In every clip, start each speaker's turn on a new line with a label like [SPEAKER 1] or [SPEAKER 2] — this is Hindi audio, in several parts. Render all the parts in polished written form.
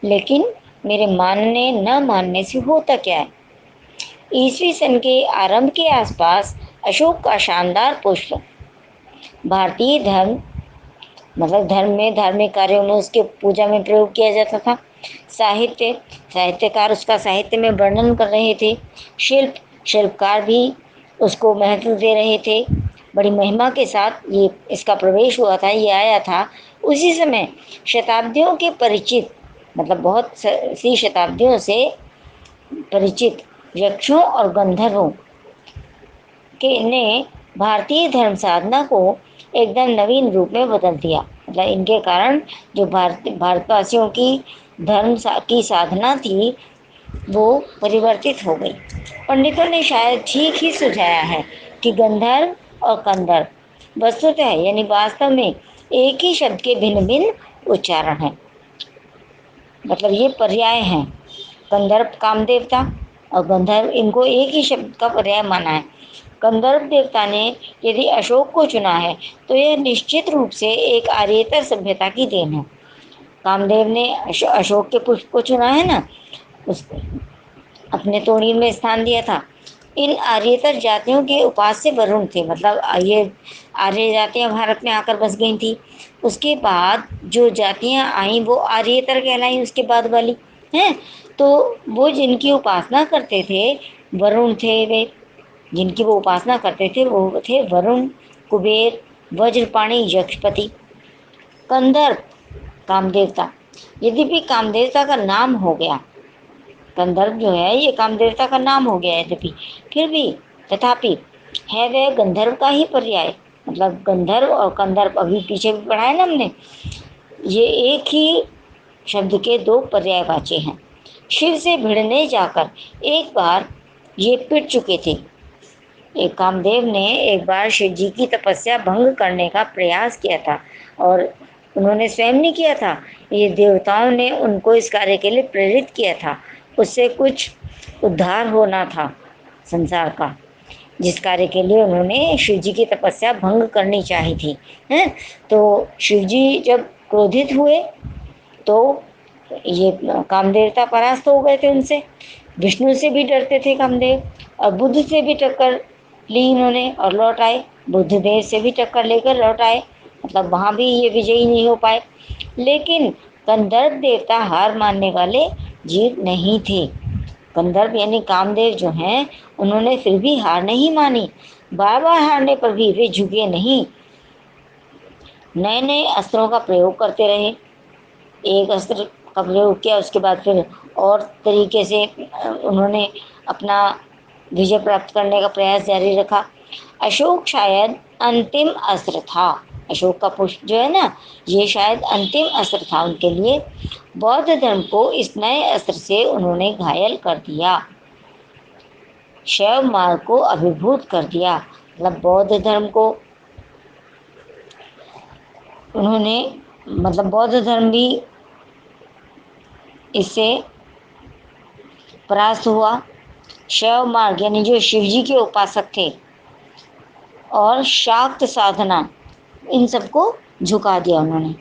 [SPEAKER 1] लेकिन मेरे मानने न मानने से होता क्या है। ईसवी सन के आरंभ के आसपास अशोक का शानदार पुष्प भारतीय धर्म मतलब धर्म में धार्मिक कार्यों में उसके पूजा में प्रयोग किया जाता था। साहित्य साहित्यकार उसका साहित्य में वर्णन कर रहे थे। शिल्पकार भी उसको महत्व दे रहे थे। बड़ी महिमा के साथ ये इसका प्रवेश हुआ था, ये आया था। उसी समय शताब्दियों के परिचित मतलब बहुत सी शताब्दियों से परिचित यक्षों और गंधर्वों के ने भारतीय धर्म साधना को एकदम नवीन रूप में बदल दिया। मतलब इनके कारण जो भारतवासियों की की साधना थी वो परिवर्तित हो गई। पंडितों ने शायद ठीक ही सुझाया है कि गंधर्व और कंधर्व वस्तुतः यानी वास्तव में एक ही शब्द के भिन्न भिन्न उच्चारण हैं। मतलब ये पर्याय हैं। कंदर्प काम देवता और गंधर्व, इनको एक ही शब्द का पर्याय माना है। गंधर्व देवता ने यदि अशोक को चुना है तो यह निश्चित रूप से एक आर्येतर सभ्यता की देन है। कामदेव ने अशोक के पुष्प को चुना है ना, उस अपने तोड़ी में स्थान दिया था। इन आर्येतर जातियों के उपास्य वरुण थे। मतलब ये आर्य जातियां भारत में आकर बस गई थी। उसके बाद जो जातियां आई वो आर्येतर कहलाई, उसके बाद वाली हैं। तो वो जिनकी उपासना करते थे वरुण थे। वे जिनकी वो उपासना करते थे वो थे वरुण, कुबेर, वज्रपाणी, यक्षपति। कंदर्प कामदेवता, यद्यपि कामदेवता का नाम हो गया, कंदर्प जो है ये कामदेवता का नाम हो गया यद्यपि, फिर भी तथापि है वह गंधर्व का ही पर्याय। मतलब गंधर्व और कंदर्प अभी पीछे भी पढ़ा है ना हमने, ये एक ही शब्द के दो पर्यायवाची हैं। शिव से भिड़ने जाकर एक बार ये पिट चुके थे। एक कामदेव ने एक बार शिव जी की तपस्या भंग करने का प्रयास किया था और उन्होंने स्वयं नहीं किया था, ये देवताओं ने उनको इस कार्य के लिए प्रेरित किया था। उससे कुछ उद्धार होना था संसार का, जिस कार्य के लिए उन्होंने शिव जी की तपस्या भंग करनी चाहिए थी। हैं, तो शिव जी जब क्रोधित हुए तो ये कामदेवता परास्त हो गए थे उनसे। विष्णु से भी डरते थे कामदेव और बुद्ध से भी टक्कर ली इन्होंने और लौट आए। बुद्धदेव से भी टक्कर लेकर लौट आए, मतलब वहाँ भी ये विजयी नहीं हो पाए। लेकिन कंदर्प देवता हार मानने वाले जीव नहीं थे। कंदर्प यानी कामदेव जो हैं उन्होंने फिर भी हार नहीं मानी। बार बार हारने पर भी वे झुके नहीं, नए नए अस्त्रों का प्रयोग करते रहे। एक अस्त्र का प्रयोग किया, उसके बाद फिर और तरीके से उन्होंने अपना विजय प्राप्त करने का प्रयास जारी रखा। अशोक शायद अंतिम अस्त्र था। अशोक का पुष्प जो है ना, ये शायद अंतिम अस्त्र था उनके लिए। बौद्ध धर्म को इस नए अस्त्र से उन्होंने घायल कर दिया, शैव मार्ग को अभिभूत कर दिया। मतलब बौद्ध धर्म को उन्होंने मतलब बौद्ध धर्म भी इससे परास्त हुआ। शैव मार्ग यानी जो शिवजी के उपासक थे और शाक्त साधना, इन सबको झुका दिया उन्होंने।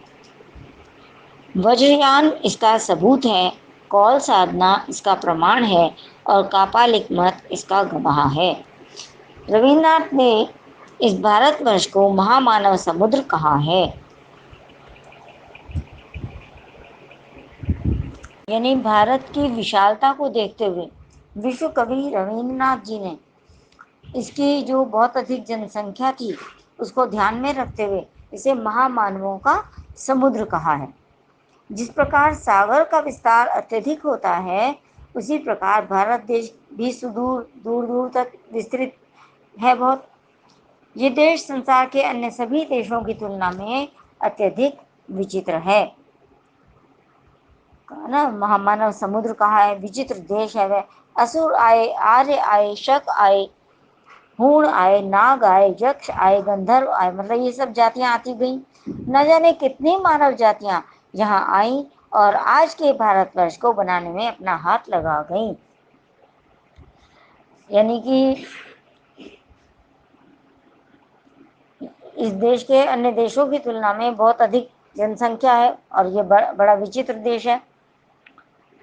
[SPEAKER 1] वज्रयान इसका सबूत है, कौल साधना इसका प्रमाण है और कापालिक मत इसका गवाह है। रविन्द्रनाथ ने इस भारतवर्ष को महामानव समुद्र कहा है। यानी भारत की विशालता को देखते हुए विश्व कवि रविन्द्रनाथ जी ने इसकी जो बहुत अधिक जनसंख्या थी उसको ध्यान में रखते हुए इसे महामानवों का समुद्र कहा है। जिस प्रकार सागर का विस्तार अत्यधिक होता है उसी प्रकार भारत देश भी सुदूर दूर दूर तक विस्तृत है बहुत। ये देश संसार के अन्य सभी देशों की तुलना में अत्यधिक विचित्र है ना। महामानव समुद्र कहा है, विचित्र देश है वह। असुर आए, आर्य आए, शक आए, हूण आए, नाग आए, यक्ष आए, गंधर्व आए, मतलब ये सब जातियां आती गई। न जाने कितनी मानव जातियां यहाँ आई और आज के भारतवर्ष को बनाने में अपना हाथ लगा गई। यानी कि इस देश के अन्य देशों की तुलना में बहुत अधिक जनसंख्या है और ये बड़ा विचित्र देश है।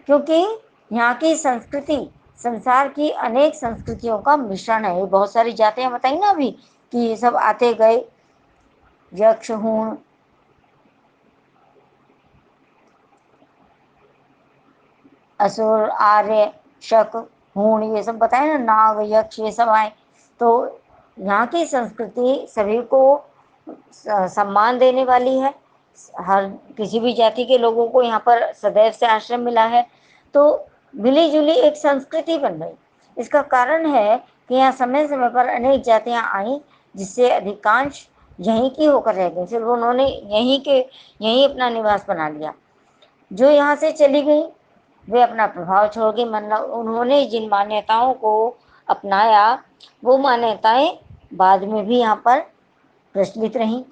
[SPEAKER 1] क्योंकि यहाँ की संस्कृति संसार की अनेक संस्कृतियों का मिश्रण है। ये बहुत सारी जातियां बताई ना अभी कि ये सब आते गए, यक्ष, हूण, असुर, आर्य, शक, हूण, ये सब बताए ना, नाग, यक्ष, ये सब आए। तो यहाँ की संस्कृति सभी को सम्मान देने वाली है। हर किसी भी जाति के लोगों को यहाँ पर सदैव से आश्रय मिला है। तो मिली जुली एक संस्कृति बन गई। इसका कारण है कि यहाँ समय समय पर अनेक जातियाँ आई, जिससे अधिकांश यहीं की होकर रह गई। फिर उन्होंने यहीं अपना निवास बना लिया। जो यहाँ से चली गई वे अपना प्रभाव छोड़ गई। मतलब उन्होंने जिन मान्यताओं को अपनाया वो मान्यताएं बाद में भी यहाँ पर प्रचलित रहीं।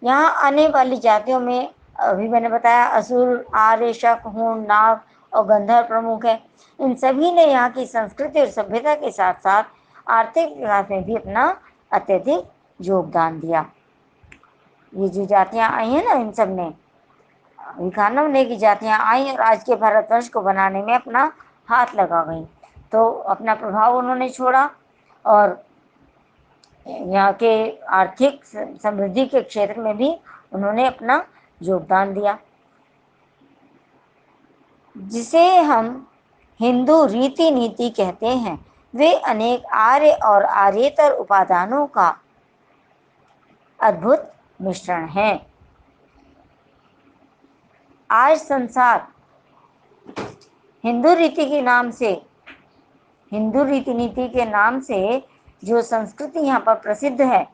[SPEAKER 1] यहाँ आने वाली जातियों में अभी मैंने बताया असुर, आर्य, शक, हूण, नाग और गंधर्व प्रमुख है। इन सभी ने यहाँ की संस्कृति और सभ्यता के साथ साथ आर्थिक विकास में भी अपना अत्यधिक योगदान दिया। ये जो जातियाँ आई हैं ना, इन सब ने इक्यानवे की जातियाँ आई और आज के भारतवर्ष को बनाने में अपना हाथ लगा गई। तो अपना प्रभाव उन्होंने छोड़ा और यहाँ के आर्थिक समृद्धि के क्षेत्र में भी उन्होंने अपना योगदान दिया, जिसे हम हिंदू रीति नीति कहते हैं। वे अनेक आर्य और आर्येतर उपादानों का अद्भुत मिश्रण है। आज संसार हिंदू रीति के नाम से, हिंदू रीति नीति के नाम से जो संस्कृति यहाँ पर प्रसिद्ध है,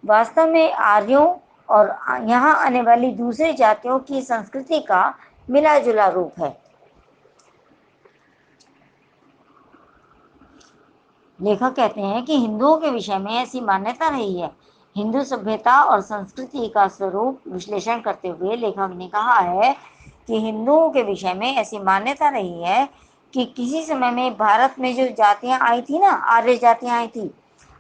[SPEAKER 1] वास्तव में आर्यों और यहाँ आने वाली दूसरी जातियों की संस्कृति का मिला जुला रूप है। लेखक कहते हैं कि हिंदुओं के विषय में ऐसी मान्यता रही है। हिंदू सभ्यता और संस्कृति का स्वरूप विश्लेषण करते हुए लेखक ने कहा है कि हिंदुओं के विषय में ऐसी मान्यता रही है कि किसी समय में भारत में जो जातियां आई थी ना, आर्य जातियां आई थी,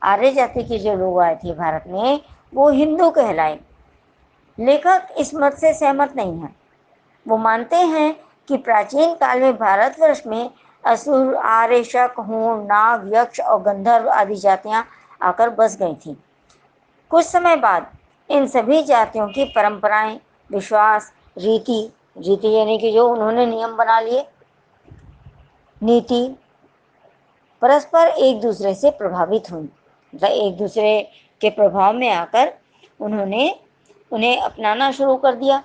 [SPEAKER 1] आर्य जाति के जो लोग आए थे भारत में, वो हिंदू कहलाए। लेखक इस मत से सहमत नहीं है। वो मानते हैं कि प्राचीन काल में भारतवर्ष में असुर, आर्य, शक, हूण, नाग, यक्ष और गंधर्व आदि जातियां आकर बस गई थीं। कुछ समय बाद इन सभी जातियों की परंपराएं, विश्वास, रीति यानी कि जो उन्होंने नियम बना लिए, नीति, परस्पर एक दूसरे से प्रभावित हुई। मतलब एक दूसरे के प्रभाव में आकर उन्होंने उन्हें अपनाना शुरू कर दिया,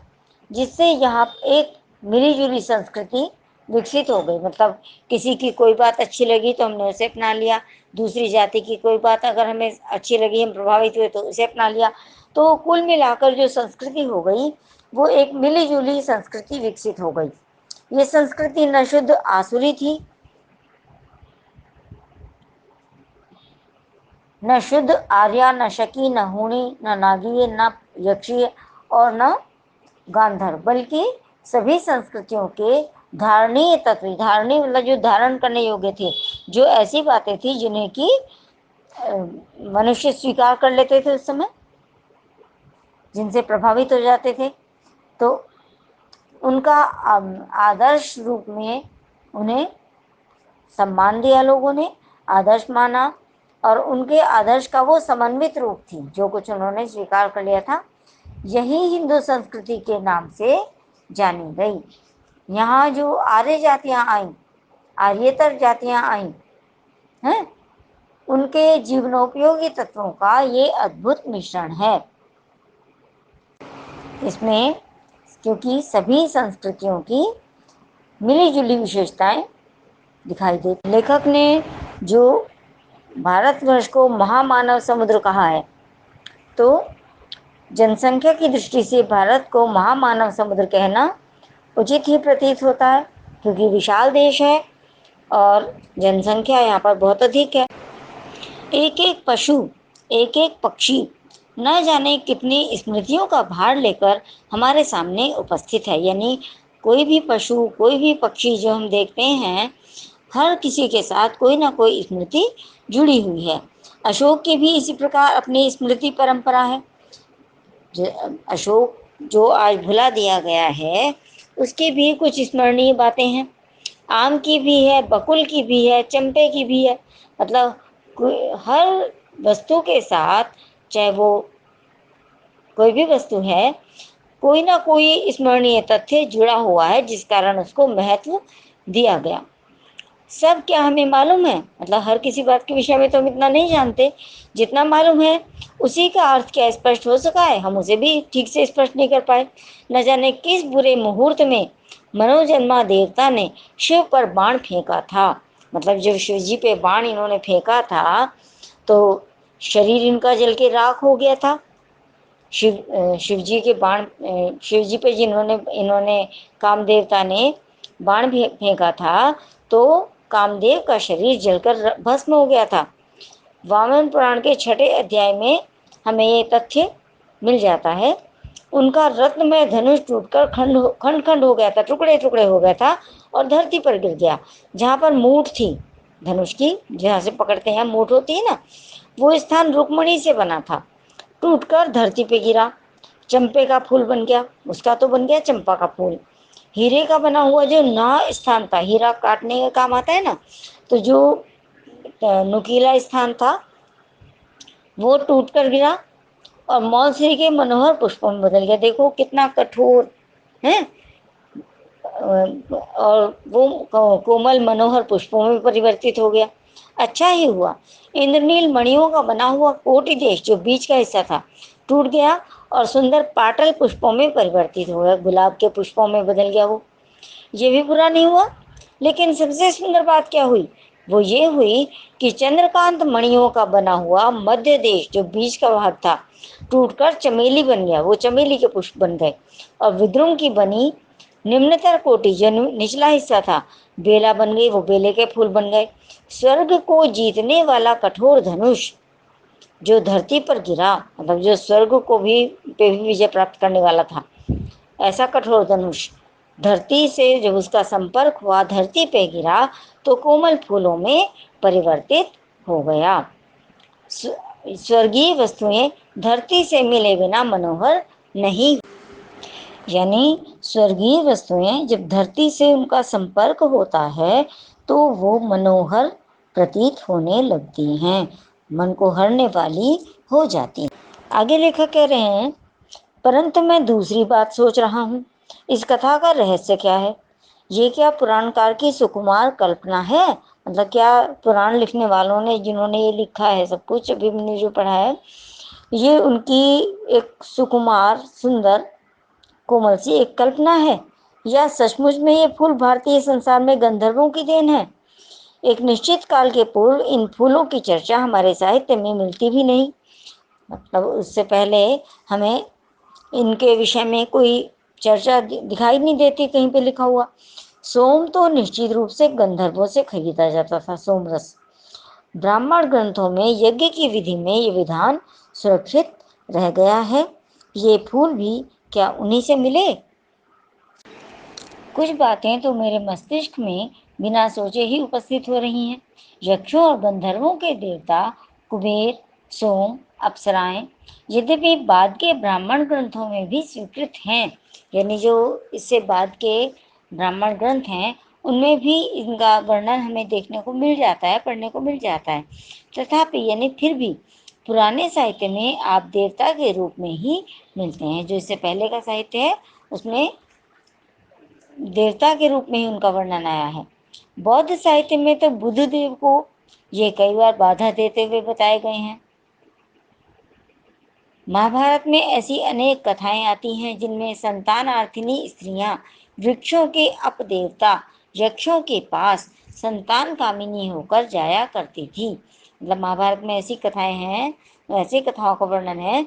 [SPEAKER 1] जिससे यहाँ एक मिली जुली संस्कृति विकसित हो गई। मतलब किसी की कोई बात अच्छी लगी तो हमने उसे अपना लिया, दूसरी जाति की कोई बात अगर हमें अच्छी लगी, हम प्रभावित हुए तो उसे अपना लिया। तो कुल मिलाकर जो संस्कृति हो गई वो एक मिली जुली संस्कृति विकसित हो गई। ये संस्कृति न शुद्ध आसुरी थी, न शुद्ध आर्या, न शकी, न हूणी, न नागीय, न यक्षीय और न गांधर्व, बल्कि सभी संस्कृतियों के धारणीय तत्व, धारणीय मतलब जो धारण करने योग्य थे, जो ऐसी बातें थी जिन्हें कि मनुष्य स्वीकार कर लेते थे उस समय, जिनसे प्रभावित हो जाते थे। तो उनका आदर्श रूप में उन्हें सम्मान दिया, लोगों ने आदर्श माना और उनके आदर्श का वो समन्वित रूप थी, जो कुछ उन्होंने स्वीकार कर लिया था। यही हिंदू संस्कृति के नाम से जानी गई। यहाँ जो आर्य जातियाँ आईं, आर्येतर जातियाँ आईं हैं, उनके जीवनोपयोगी तत्वों का ये अद्भुत मिश्रण है। इसमें क्योंकि सभी संस्कृतियों की मिली जुली विशेषताएं दिखाई देती। लेखक ने जो भारतवर्ष को महामानव समुद्र कहा है, तो जनसंख्या की दृष्टि से भारत को महामानव समुद्र कहना उचित ही प्रतीत होता है, क्योंकि विशाल देश है और जनसंख्या यहाँ पर बहुत अधिक है। एक एक पशु, एक एक पक्षी न जाने कितनी स्मृतियों का भार लेकर हमारे सामने उपस्थित है। यानी कोई भी पशु, कोई भी पक्षी जो हम देखते हैं, हर किसी के साथ कोई ना कोई स्मृति जुड़ी हुई है। अशोक की भी इसी प्रकार अपनी स्मृति परंपरा है। अशोक जो आज भुला दिया गया है, उसकी भी कुछ स्मरणीय बातें हैं। आम की भी है, बकुल की भी है, चंपे की भी है। मतलब हर वस्तु के साथ, चाहे वो कोई भी वस्तु है, कोई ना कोई स्मरणीय तथ्य जुड़ा हुआ है जिस कारण उसको महत्व दिया गया। सब क्या हमें मालूम है? मतलब हर किसी बात के विषय में तो हम इतना नहीं जानते। जितना मालूम है उसी का अर्थ क्या स्पष्ट हो सका है, हम उसे भी ठीक से स्पष्ट नहीं कर पाए। न जाने किस बुरे मुहूर्त में मनोजन्मा देवता ने शिव पर बाण फेंका था। मतलब जब शिव जी पे बाण इन्होंने फेंका था तो शरीर इनका जल के राख हो गया था। शिव जी के बाण, शिव जी पे जिन्होंने इन्होंने काम देवता ने बाण फेंका था तो कामदेव का शरीर जलकर भस्म हो गया था। वामन पुराण के 6ठे अध्याय में हमें ये तथ्य मिल जाता है। उनका रत्नमय धनुष टूटकर खंड खंड हो गया था, टुकड़े टुकड़े हो गया था और धरती पर गिर गया। जहाँ पर मूठ थी धनुष की, जहाँ से पकड़ते हैं मूठ होती है ना, वो स्थान रुक्मणी से बना था, टूटकर धरती पे गिरा। चंपे का फूल बन गया, उसका तो बन गया चंपा का फूल। हीरे का बना हुआ जो ना स्थान था, हीरा काटने का काम आता है ना, तो जो नुकीला स्थान था वो टूट कर गिरा और मौलश्री के मनोहर पुष्पों में बदल गया। देखो कितना कठोर है, और वो कोमल मनोहर पुष्पों में परिवर्तित हो गया। अच्छा ही हुआ। इंद्रनील मणियों का बना हुआ कोटि देश जो बीच का हिस्सा था टूट गया और सुंदर पाटल पुष्पों में परिवर्तित हो गया, गुलाब के पुष्पों में बदल गया वो। ये भी बुरा नहीं हुआ। लेकिन सबसे सुंदर बात क्या हुई? वो ये हुई कि चंद्रकांत मणियों का बना हुआ मध्य देश जो बीच का भाग था टूटकर चमेली बन गया, वो चमेली के पुष्प बन गए। और विद्रुम की बनी निम्नतर कोटि जो निचला हिस्सा था बेला बन गई, वो बेले के फूल बन गए। स्वर्ग को जीतने वाला कठोर धनुष जो धरती पर गिरा, मतलब जो स्वर्ग को भी पे भी विजय प्राप्त करने वाला था, ऐसा कठोर धनुष धरती से जब उसका संपर्क हुआ, धरती पे गिरा तो कोमल फूलों में परिवर्तित हो गया। स्वर्गीय वस्तुएं धरती से मिले बिना मनोहर नहीं, यानी स्वर्गीय वस्तुएं जब धरती से उनका संपर्क होता है तो वो मनोहर प्रतीत होने लगती हैं, मन को हरने वाली हो जाती हैं। आगे लेखक कह रहे हैं, परंतु मैं दूसरी बात सोच रहा हूँ, इस कथा का रहस्य क्या है? ये क्या पुराणकार की सुकुमार कल्पना है? मतलब क्या पुराण लिखने वालों ने, जिन्होंने ये लिखा है सब कुछ अभी हमने जो पढ़ा है, ये उनकी एक सुकुमार सुंदर कोमल सी एक कल्पना है, या सचमुच में ये फूल भारतीय संसार में गंधर्वों की देन है? एक निश्चित काल के पूर्व इन फूलों की चर्चा हमारे साहित्य में मिलती भी नहीं। मतलब उससे पहले हमें इनके विषय में कोई चर्चा दिखाई नहीं देती कहीं पे लिखा हुआ। सोम तो निश्चित रूप से गंधर्वों से खरीदा जाता था, सोमरस। ब्राह्मण ग्रंथों में यज्ञ की विधि में ये विधान सुरक्षित रह गया है। ये फूल भी क्या उन्हीं से मिले? कुछ बातें तो मेरे मस्तिष्क में बिना सोचे ही उपस्थित हो रही हैं। यक्षों और गंधर्वों के देवता कुबेर, सोम, अप्सराएं यद्यपि बाद के ब्राह्मण ग्रंथों में भी स्वीकृत हैं, यानी जो इससे बाद के ब्राह्मण ग्रंथ हैं उनमें भी इनका वर्णन हमें देखने को मिल जाता है, पढ़ने को मिल जाता है। तथापि यानी फिर भी पुराने साहित्य में आप देवता के रूप में ही मिलते हैं। जो इससे पहले का साहित्य है उसमें देवता के रूप में ही उनका वर्णन आया है। बौद्ध साहित्य में तो बुद्ध देव को ये कई बार बाधा देते हुए बताए गए हैं। महाभारत में ऐसी अनेक कथाएं आती हैं जिनमें संतानार्थिनी स्त्रियां वृक्षों के अपदेवता यक्षों के पास संतान कामिनी होकर जाया करती थी। मतलब महाभारत में ऐसी कथाएं हैं, ऐसी कथाओं का वर्णन है।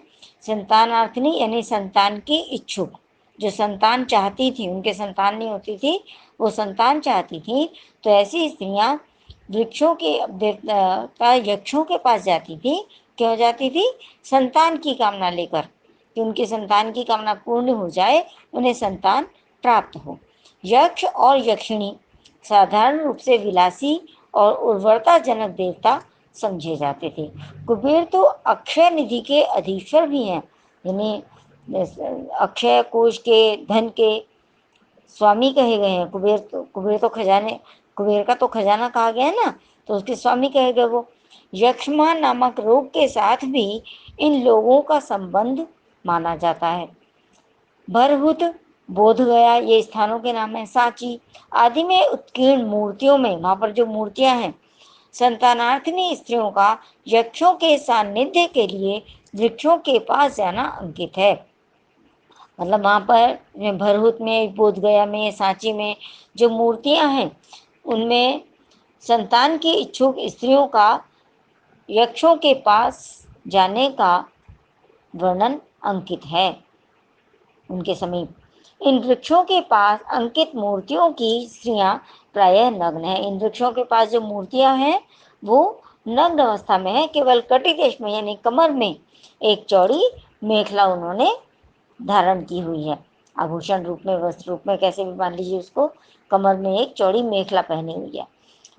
[SPEAKER 1] संतानार्थिनी यानी संतान की इच्छुक, जो संतान चाहती थी, उनके संतान नहीं होती थी, वो संतान चाहती थी, तो ऐसी स्त्रियां वृक्षों के देवता यक्षों के पास जाती थी। क्यों जाती थी? संतान की कामना लेकर, कि उनके संतान की कामना पूर्ण हो जाए, उन्हें संतान प्राप्त हो। यक्ष और यक्षिणी साधारण रूप से विलासी और उर्वरताजनक देवता समझे जाते थे। कुबेर तो अक्षय निधि के अधीश्वर भी हैं, यानी अक्षय कोष के, धन के स्वामी कहे गए हैं। कुबेर का तो खजाना कहा गया है ना, तो उसके स्वामी कहे गए वो। यक्षमा नामक रोग के साथ भी इन लोगों का संबंध माना जाता है। भरहुत, बोधगया, ये स्थानों के नाम है। सांची आदि में उत्कीर्ण मूर्तियों में, वहां पर जो मूर्तियां हैं, संतानार्थिनी स्त्रियों का यक्षों के सानिध्य के लिए वृक्षों के पास जाना अंकित है। मतलब वहां पर भरहुत में, बोधगया में, सांची में जो मूर्तियां हैं, उनमें संतान की इच्छुक स्त्रियों का यक्षों के पास जाने का वर्णन अंकित है उनके समीप। इन वृक्षों के पास अंकित मूर्तियों की स्त्रियां प्रायः नग्न है। इन वृक्षों के पास जो मूर्तियां हैं वो नग्न अवस्था में है। केवल कटी देश में यानी कमर में एक चौड़ी मेखला उन्होंने धारण की हुई है। आभूषण रूप में, वस्त्र रूप में, कैसे भी मान लीजिए उसको, कमर में एक चौड़ी मेखला पहनी हुई है।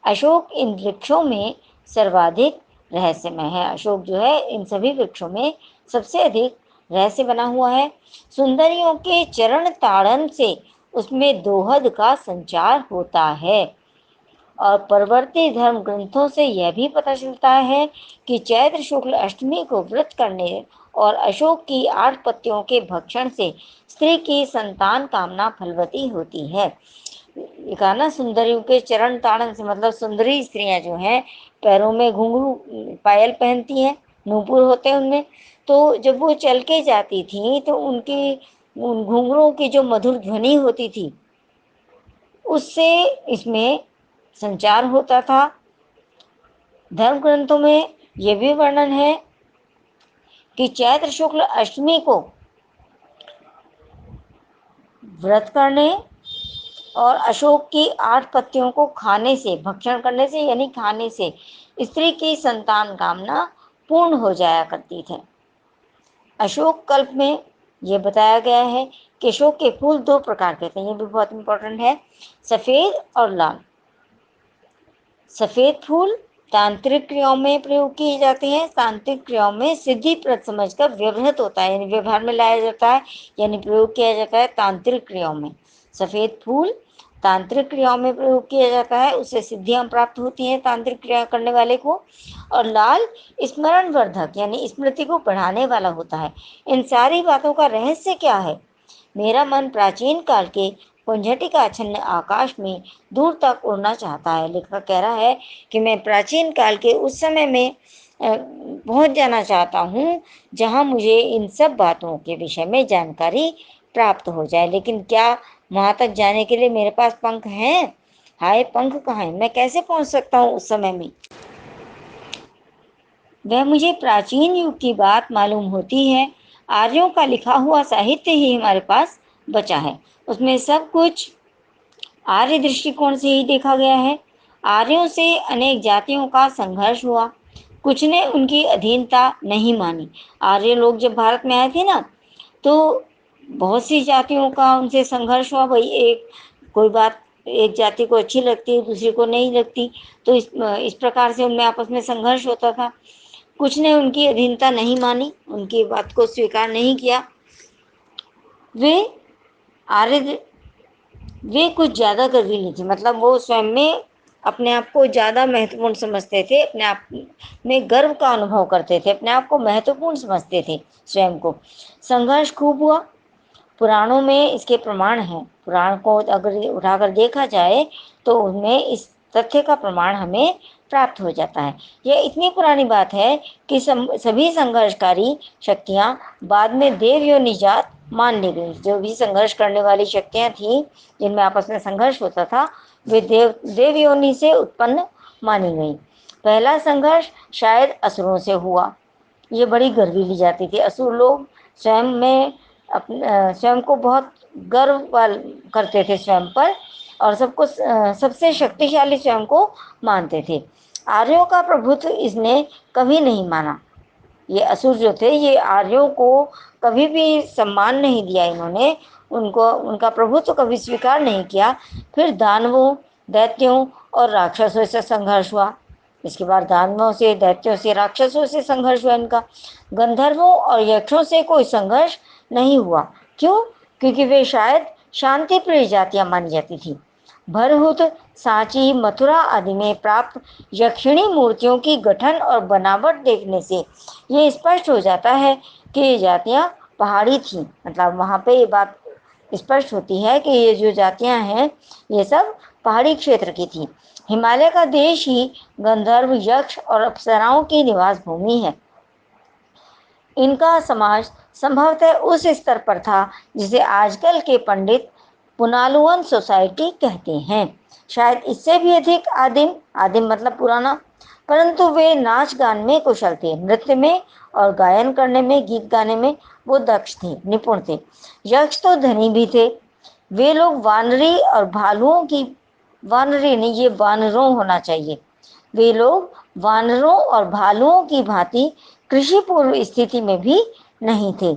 [SPEAKER 1] अशोक इन वृक्षों में सर्वाधिक रहस्यमय है। अशोक जो है इन सभी वृक्षों में सबसे अधिक रहस्य बना हुआ है। सुंदरियों के चरण ताड़न से उसमें दोहद का संचार होता है। और परवर्ती धर्म ग्रंथों से यह भी पता चलता है कि चैत्र शुक्ल अष्टमी को व्रत करने और अशोक की 8 पत्तियों के भक्षण से स्त्री की संतान कामना फलवती होती है। ये कहा ना, सुंदरियों के चरण ताड़न से मतलब सुंदरी स्त्रियां जो हैं पैरों में घुंघरू, पायल पहनती हैं, नूपुर होते हैं उनमें। तो जब वो चल के जाती थी तो उनकी उन घुंघरुओं की जो मधुर ध्वनि होती थी उससे इसमें संचार होता था। धर्म ग्रंथों में यह भी वर्णन है कि चैत्र शुक्ल अष्टमी को व्रत करने और अशोक की 8 पत्तियों को खाने से, भक्षण करने से यानी खाने से, स्त्री की संतान कामना पूर्ण हो जाया करती थी। अशोक कल्प में यह बताया गया है कि अशोक के फूल 2 प्रकार के थे। ये भी बहुत इंपॉर्टेंट है, सफेद और लाल। सफेद फूल तांत्रिक क्रियाओं में प्रयोग किए जाते हैं। तांत्रिक क्रियाओं में सिद्धिप्रद समझकर व्यवहृत होता है, यानी व्यवहार में लाया जाता है, यानी प्रयोग किया जाता है तांत्रिक क्रियाओं में। सफेद फूल तांत्रिक क्रियाओं में प्रयोग किया जाता है, उससे सिद्धियां प्राप्त होती हैं तांत्रिक क्रिया करने वाले को। और लाल स्मरण वर्धक यानी स्मृति को बढ़ाने वाला होता है। इन सारी बातों का रहस्य क्या है? मेरा मन प्राचीन काल के पुंजटिका आच्छन्न आकाश में दूर तक उड़ना चाहता है। लेखक कह रहा है कि मैं प्राचीन काल के उस समय में पहुंच जाना चाहता हूं जहां मुझे इन सब बातों के विषय में जानकारी प्राप्त हो जाए। लेकिन क्या वहां तक जाने के लिए मेरे पास पंख हैं? हाय, पंख कहाँ हैं? मैं कैसे पहुंच सकता हूँ उस समय में? वह मुझे प्राचीन युग की बात मालूम होती है। आर्यों का लिखा हुआ साहित्य ही हमारे पास बचा है। उसमें सब कुछ आर्य दृष्टिकोण से ही देखा गया है। आर्यों से अनेक जातियों का संघर्ष हुआ, कुछ ने उनकी अधीनता नहीं मानी। आर्य लोग जब भारत में आए थे ना, तो बहुत सी जातियों का उनसे संघर्ष हुआ। भाई, एक कोई बात एक जाति को अच्छी लगती है, दूसरी को नहीं लगती, तो इस प्रकार से उनमें आपस में संघर्ष होता था। कुछ ने उनकी अधीनता नहीं मानी, उनकी बात को स्वीकार नहीं किया। वे आर्य वे कुछ ज़्यादा गर्वीले थे, मतलब वो स्वयं में अपने आप को ज़्यादा महत्वपूर्ण समझते थे, अपने आप में गर्व का अनुभव करते थे, अपने आप को महत्वपूर्ण समझते थे स्वयं को। संघर्ष खूब हुआ। पुराणों में इसके प्रमाण हैं। पुराण को अगर उठाकर देखा जाए तो उनमें इस तथ्य का प्रमाण हमें प्राप्त हो जाता है। यह इतनी पुरानी बात है कि सभी संघर्षकारी शक्तियां बाद में देव योनि जात मान ली गई। जो भी संघर्ष करने वाली शक्तियां थीं जिनमें आपस में संघर्ष होता था, वे देव योनि से उत्पन्न मानी गई। पहला संघर्ष शायद असुरों से हुआ। ये बड़ी गर्वीली जाति थी। असुर लोग स्वयं में स्वयं को बहुत गर्व करते थे स्वयं पर, और सबको सबसे शक्तिशाली स्वयं को मानते थे। आर्यों का प्रभुत्व इसने कभी नहीं माना। ये असुर जो थे, ये आर्यों को कभी भी सम्मान नहीं दिया इन्होंने, उनको उनका प्रभुत्व कभी स्वीकार नहीं किया। फिर दानवों, दैत्यों और राक्षसों से संघर्ष हुआ। इसके बाद दानवों से, दैत्यों से, राक्षसों से संघर्ष हुआ इनका। गंधर्वों और यक्षों से कोई संघर्ष नहीं हुआ। क्यों? क्योंकि वे शायद शांति प्रिय जातियां मानी जाती थी। भरहुत, सांची, मथुरा आदि में प्राप्त यक्षिणी मूर्तियों की गठन और बनावट देखने से ये स्पष्ट हो जाता है कि ये जातियां पहाड़ी थी। मतलब वहाँ पे ये बात स्पष्ट होती है कि ये जो जातियां हैं ये सब पहाड़ी क्षेत्र की थी। हिमालय का देश ही गंधर्व, यक्ष और अप्सराओं की निवास भूमि है। इनका समाज संभवतः उस स्तर पर था जिसे आजकल के पंडित पुनालुवन सोसाइटी कहते हैं, शायद इससे भी अधिक आदिम। आदिम मतलब पुराना। परंतु वे नाच गान में कुशल थे, नृत्य में और गायन करने में, गीत गाने में वो दक्ष थे, निपुण थे। यक्ष तो धनी भी थे। वे लोग वानरी और भालुओं की, वानरी नहीं, ये वानरों होना चाहिए। वे लोग वानरों और भालुओं की भांति कृषि पूर्व स्थिति में भी नहीं थे।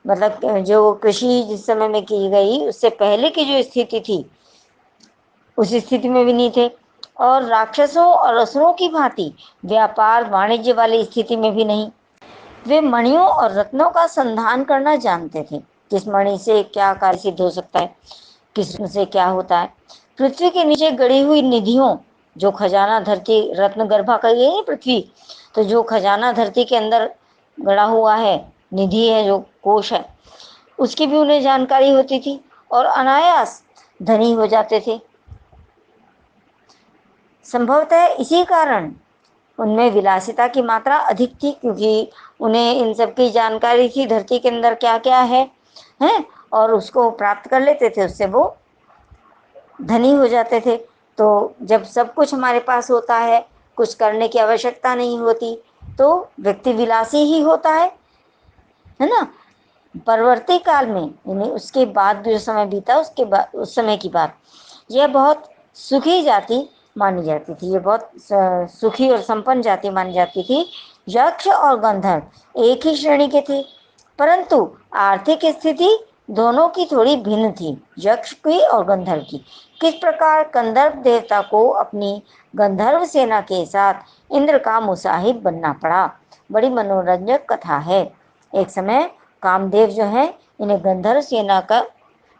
[SPEAKER 1] मतलब जो कृषि जिस समय में की गई उससे पहले की जो स्थिति थी उस स्थिति में भी नहीं थे। और राक्षसों और असुरों की भांति व्यापार वाणिज्य वाली स्थिति में भी नहीं। वे मणियों और रत्नों का संधान करना जानते थे। किस मणि से क्या कार्य सिद्ध हो सकता है, किस से क्या होता है। पृथ्वी के नीचे गड़ी हुई निधियों, जो खजाना धरती, रत्न गर्भा का ये है पृथ्वी, तो जो खजाना धरती के अंदर गड़ा हुआ है, निधि है, जो कोश है, उसकी भी उन्हें जानकारी होती थी और अनायास धनी हो जाते थे। संभवतः इसी कारण उनमें विलासिता की मात्रा अधिक थी, क्योंकि उन्हें इन सब की जानकारी थी, धरती के अंदर क्या क्या है, हैं, और उसको प्राप्त कर लेते थे, उससे वो धनी हो जाते थे। तो जब सब कुछ हमारे पास होता है, कुछ करने की आवश्यकता नहीं होती, तो व्यक्ति विलासी ही होता है ना। परवर्ती काल में यानी उसके बाद जो समय बीता, उसके बाद उस समय की बात, यह बहुत सुखी जाति मानी जाती थी। ये बहुत सुखी और संपन्न जाति मानी जाती थी। यक्ष और गंधर्व एक ही श्रेणी के थे, परंतु आर्थिक स्थिति दोनों की थोड़ी भिन्न थी, यक्ष की और गंधर्व की। किस प्रकार गंधर्व देवता को अपनी गंधर्व सेना के साथ इंद्र का मुसाहिब बनना पड़ा, बड़ी मनोरंजक कथा है। एक समय कामदेव जो है, इन्हें गंधर्व सेना का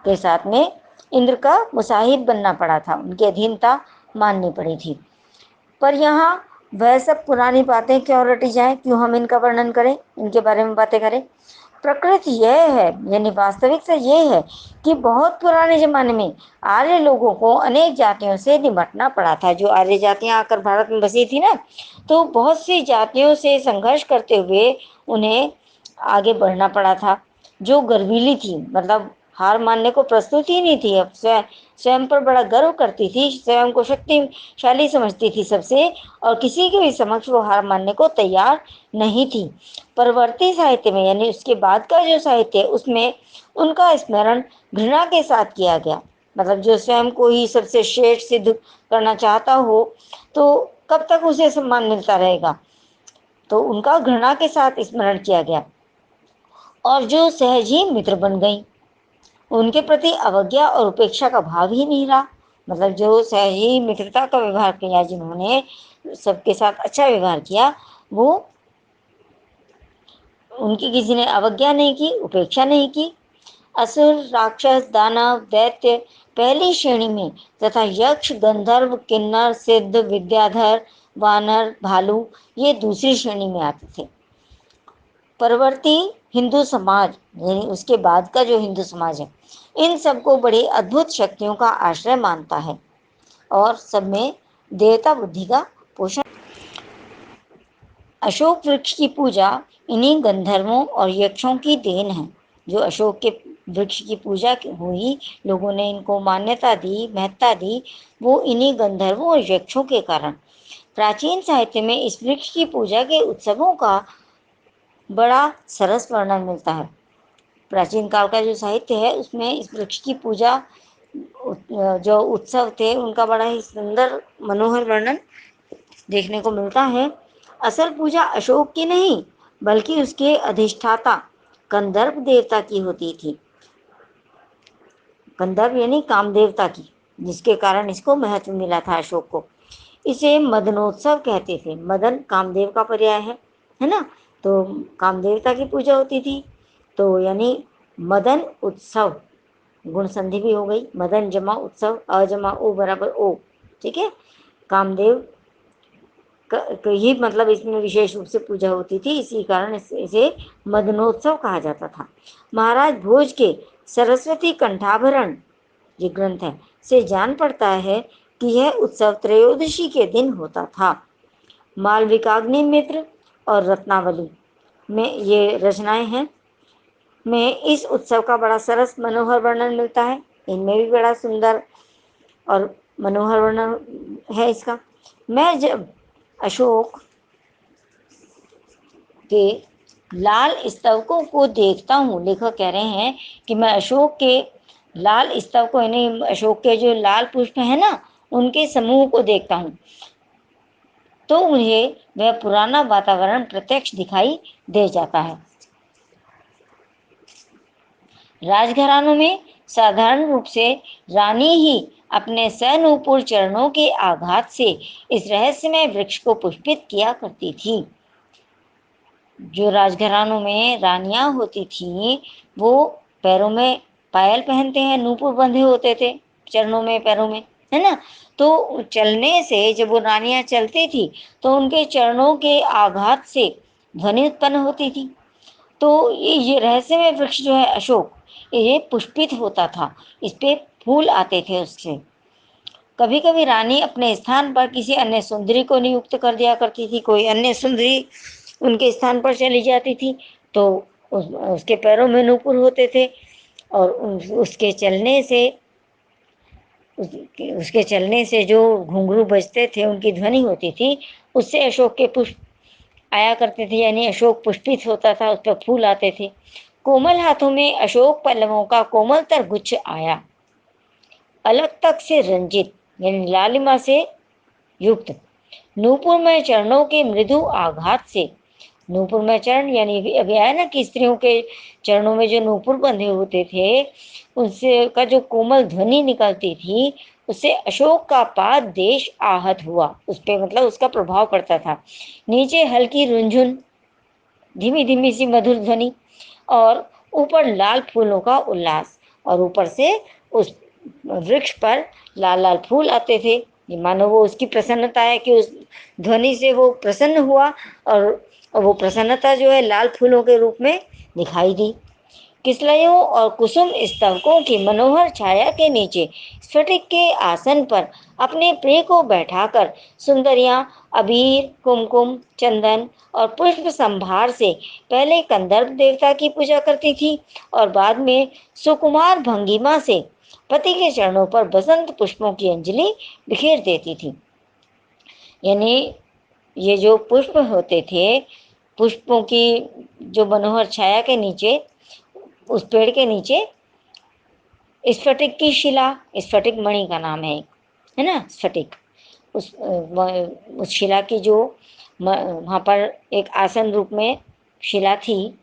[SPEAKER 1] के साथ में इंद्र का मुसाहिब बनना पड़ा था, उनकी अधीनता माननी पड़ी थी। पर यहाँ वह सब पुरानी बातें क्यों रटी जाएं, क्यों हम इनका वर्णन करें, इनके बारे में बातें करें। प्रकृति यह है, यानी वास्तविक से यह है कि बहुत पुराने जमाने में आर्य लोगों को अनेक जातियों से निपटना पड़ा था। जो आर्य जातियां आकर भारत में बसी थी ना, तो बहुत सी जातियों से संघर्ष करते हुए उन्हें आगे बढ़ना पड़ा था। जो गर्वीली थी, मतलब हार मानने को प्रस्तुत ही नहीं थी, अब स्वयं पर बड़ा गर्व करती थी, स्वयं को शक्तिशाली समझती थी सबसे, और किसी के भी समक्ष वो हार मानने को तैयार नहीं थी। परवर्ती साहित्य में, यानी उसके बाद का जो साहित्य है, उसमें उनका स्मरण घृणा के साथ किया गया। मतलब जो स्वयं को ही सबसे श्रेष्ठ सिद्ध करना चाहता हो, तो कब तक उसे सम्मान मिलता रहेगा, तो उनका घृणा के साथ स्मरण किया गया। और जो सहज ही मित्र बन गई, उनके प्रति अवज्ञा और उपेक्षा का भाव ही नहीं रहा। मतलब जो सहज ही मित्रता का व्यवहार किया, जिन्होंने सबके साथ अच्छा व्यवहार किया, वो उनकी किसी ने अवज्ञा नहीं की, उपेक्षा नहीं की। असुर, राक्षस, दानव, दैत्य पहली श्रेणी में तथा यक्ष, गंधर्व, किन्नर, सिद्ध, विद्याधर, वानर, भालू ये दूसरी श्रेणी में आते थे। परवर्ती हिंदू समाज, यानी उसके बाद का जो हिंदू समाज है, इन सबको बड़ी अद्भुत शक्तियों का आश्रय मानता है और सब में देवता बुद्धि का पोषण। अशोक वृक्ष की पूजा इन्हीं गंधर्वों और यक्षों की देन है। जो अशोक के वृक्ष की पूजा हुई, लोगों ने इनको मान्यता दी, महत्ता दी, वो इन्हीं गंधर्वों और यक्षों के कारण। प्राचीन साहित्य में इस वृक्ष की पूजा के उत्सवों का बड़ा सरस वर्णन मिलता है। प्राचीन काल का जो साहित्य है उसमें इस वृक्ष की पूजा, जो उत्सव थे, उनका बड़ा ही सुंदर मनोहर वर्णन देखने को मिलता है। असल पूजा अशोक की नहीं, बल्कि उसके अधिष्ठाता कंदर्प देवता की होती थी। कंदर्प यानी काम देवता की, जिसके कारण इसको महत्व मिला था अशोक को। इसे मदनोत्सव कहते थे। मदन कामदेव का पर्याय है ना। तो कामदेवता की पूजा होती थी, तो यानी मदन उत्सव, गुण संधि भी हो गई, मदन जमा उत्सव, अ जमा ओ बराबर ओ, ठीक है। कामदेव ही मतलब इसमें विशेष रूप से पूजा होती थी, इसी कारण इसे मदनोत्सव कहा जाता था। महाराज भोज के सरस्वती कंठाभरण, ये ग्रंथ है, से जान पड़ता है कि यह उत्सव त्रयोदशी के दिन होता था। मालविकाग्नि मित्र और रत्नावली में ये रचनाएं हैं, में इस उत्सव का बड़ा सरस मनोहर वर्णन मिलता है। इनमें भी बड़ा सुंदर और मनोहर वर्णन है इसका। मैं जब अशोक के लाल स्तवकों को देखता हूँ, लेखक कह रहे हैं कि मैं अशोक के लाल स्तवकों यानी अशोक के जो लाल पुष्प है ना, उनके समूह को देखता हूँ, तो मुझे वह पुराना वातावरण प्रत्यक्ष दिखाई दे जाता है। राजघरानों में साधारण रूप से रानी ही अपने सनूपुर चरणों के आघात से इस रहस्यमय वृक्ष को पुष्पित किया करती थी। जो राजघरानों में रानियां होती थीं, वो पैरों में पायल पहनते हैं, नूपुर बंधे होते थे चरणों में, पैरों में, है ना। तो चलने से, जब वो रानियां चलती थी, तो उनके चरणों के आघात से ध्वनि उत्पन्न होती थी। तो ये रहस्यमय वृक्ष जो है अशोक, ये पुष्पित होता था, इस पे फूल आते थे उससे। कभी कभी रानी अपने स्थान पर किसी अन्य सुंदरी को नियुक्त कर दिया करती थी, कोई अन्य सुंदरी उनके स्थान पर चली जाती थी, तो उसके पैरों में नूपुर होते थे, और उसके चलने से जो घुंघरू बजते थे, उनकी ध्वनि होती थी, उससे अशोक के पुष्प आया करते थे, यानी अशोक पुष्पित होता था, उस पर फूल आते थे। कोमल हाथों में अशोक पल्लवों का कोमलतर गुच्छ आया, अलग तक से रंजित यानी लालिमा से युक्त, नूपुरमय चरणों के मृदु आघात से। नूपुरमय चरण यानी अभी आया ना कि स्त्रियों के चरणों में जो नूपुर बंधे होते थे, उससे का जो कोमल ध्वनि निकलती थी, उससे अशोक का पाद देश आहत हुआ, उस पे मतलब उसका प्रभाव पड़ता था। नीचे हल्की रुंझुन, धीमी धीमी सी मधुर ध्वनि, और ऊपर लाल फूलों का उल्लास, और ऊपर से उस वृक्ष पर लाल लाल फूल आते थे। ये मानो वो उसकी प्रसन्नता है कि उस ध्वनि से वो प्रसन्न हुआ, और वो प्रसन्नता जो है लाल फूलों के रूप में दिखाई दी। किसलयों और कुसुम स्तवकों की मनोहर छाया के नीचे स्फटिक के आसन पर अपने प्रिय को बैठाकर सुंदरियां अबीर, कुमकुम, चंदन और पुष्प संभार से पहले कंदर्प देवता की पूजा करती थी, और बाद में सुकुमार भंगिमा से पति के चरणों पर बसंत पुष्पों की अंजलि बिखेर देती थी। यानी ये जो पुष्प होते थे, पुष्पों की जो मनोहर छाया के नीचे, उस पेड़ के नीचे स्फटिक की शिला, स्फटिक मणि का नाम है ना स्फटिक, उस शिला की जो वहाँ पर एक आसन रूप में शिला थी,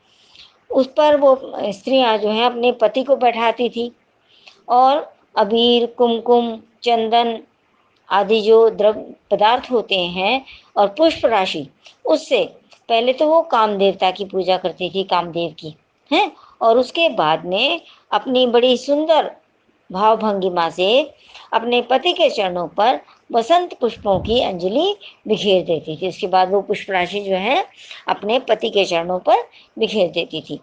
[SPEAKER 1] उस पर वो स्त्रियां जो हैं अपने पति को बैठाती थी, और अबीर, कुमकुम, चंदन आदि जो द्रव्य पदार्थ होते हैं और पुष्प राशि, उससे पहले तो वो काम देवता की पूजा करती थी, कामदेव की, हैं, और उसके बाद में अपनी बड़ी सुंदर भाव भंगिमा से अपने पति के चरणों पर बसंत पुष्पों की अंजलि बिखेर देती थी। उसके बाद वो पुष्प राशि जो है अपने पति के चरणों पर बिखेर देती थी।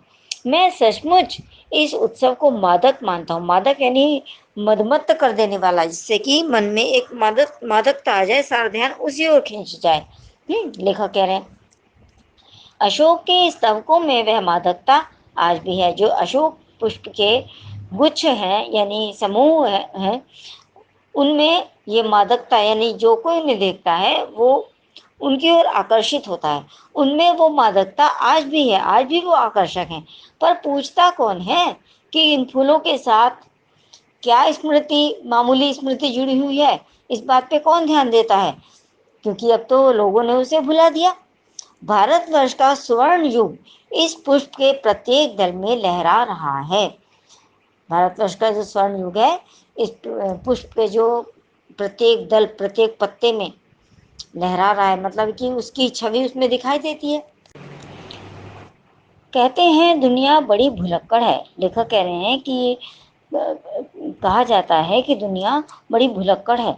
[SPEAKER 1] मैं सचमुच इस उत्सव को मादक मानता हूँ। मादक यानी मदमत्त कर देने वाला, जिससे कि मन में एक मादकता आ जाए, सारा ध्यान उसी ओर खींच जाए। लेखक कह रहे हैं अशोक के स्तवकों में वह मादकता आज भी है। जो अशोक पुष्प के गुच्छ हैं यानी समूह है, उनमें ये मादकता, यानी जो कोई उन्हें देखता है वो उनकी ओर आकर्षित होता है। उनमें वो मादकता आज भी है, आज भी वो आकर्षक हैं। पर पूछता कौन है कि इन फूलों के साथ क्या स्मृति, मामूली स्मृति जुड़ी हुई है, इस बात पे कौन ध्यान देता है, क्योंकि अब तो लोगों ने उसे भुला दिया। भारतवर्ष का स्वर्ण युग इस पुष्प के प्रत्येक दल में लहरा रहा है। भारतवर्ष का जो स्वर्ण युग है, इस पुष्प के जो प्रत्येक दल, प्रत्येक पत्ते में लहरा रहा है, मतलब कि उसकी छवि उसमें दिखाई देती है। कहते हैं दुनिया बड़ी भुलक्कड़ है। लेखक कह रहे हैं कि कहा जाता है कि दुनिया बड़ी भुलक्कड़ है,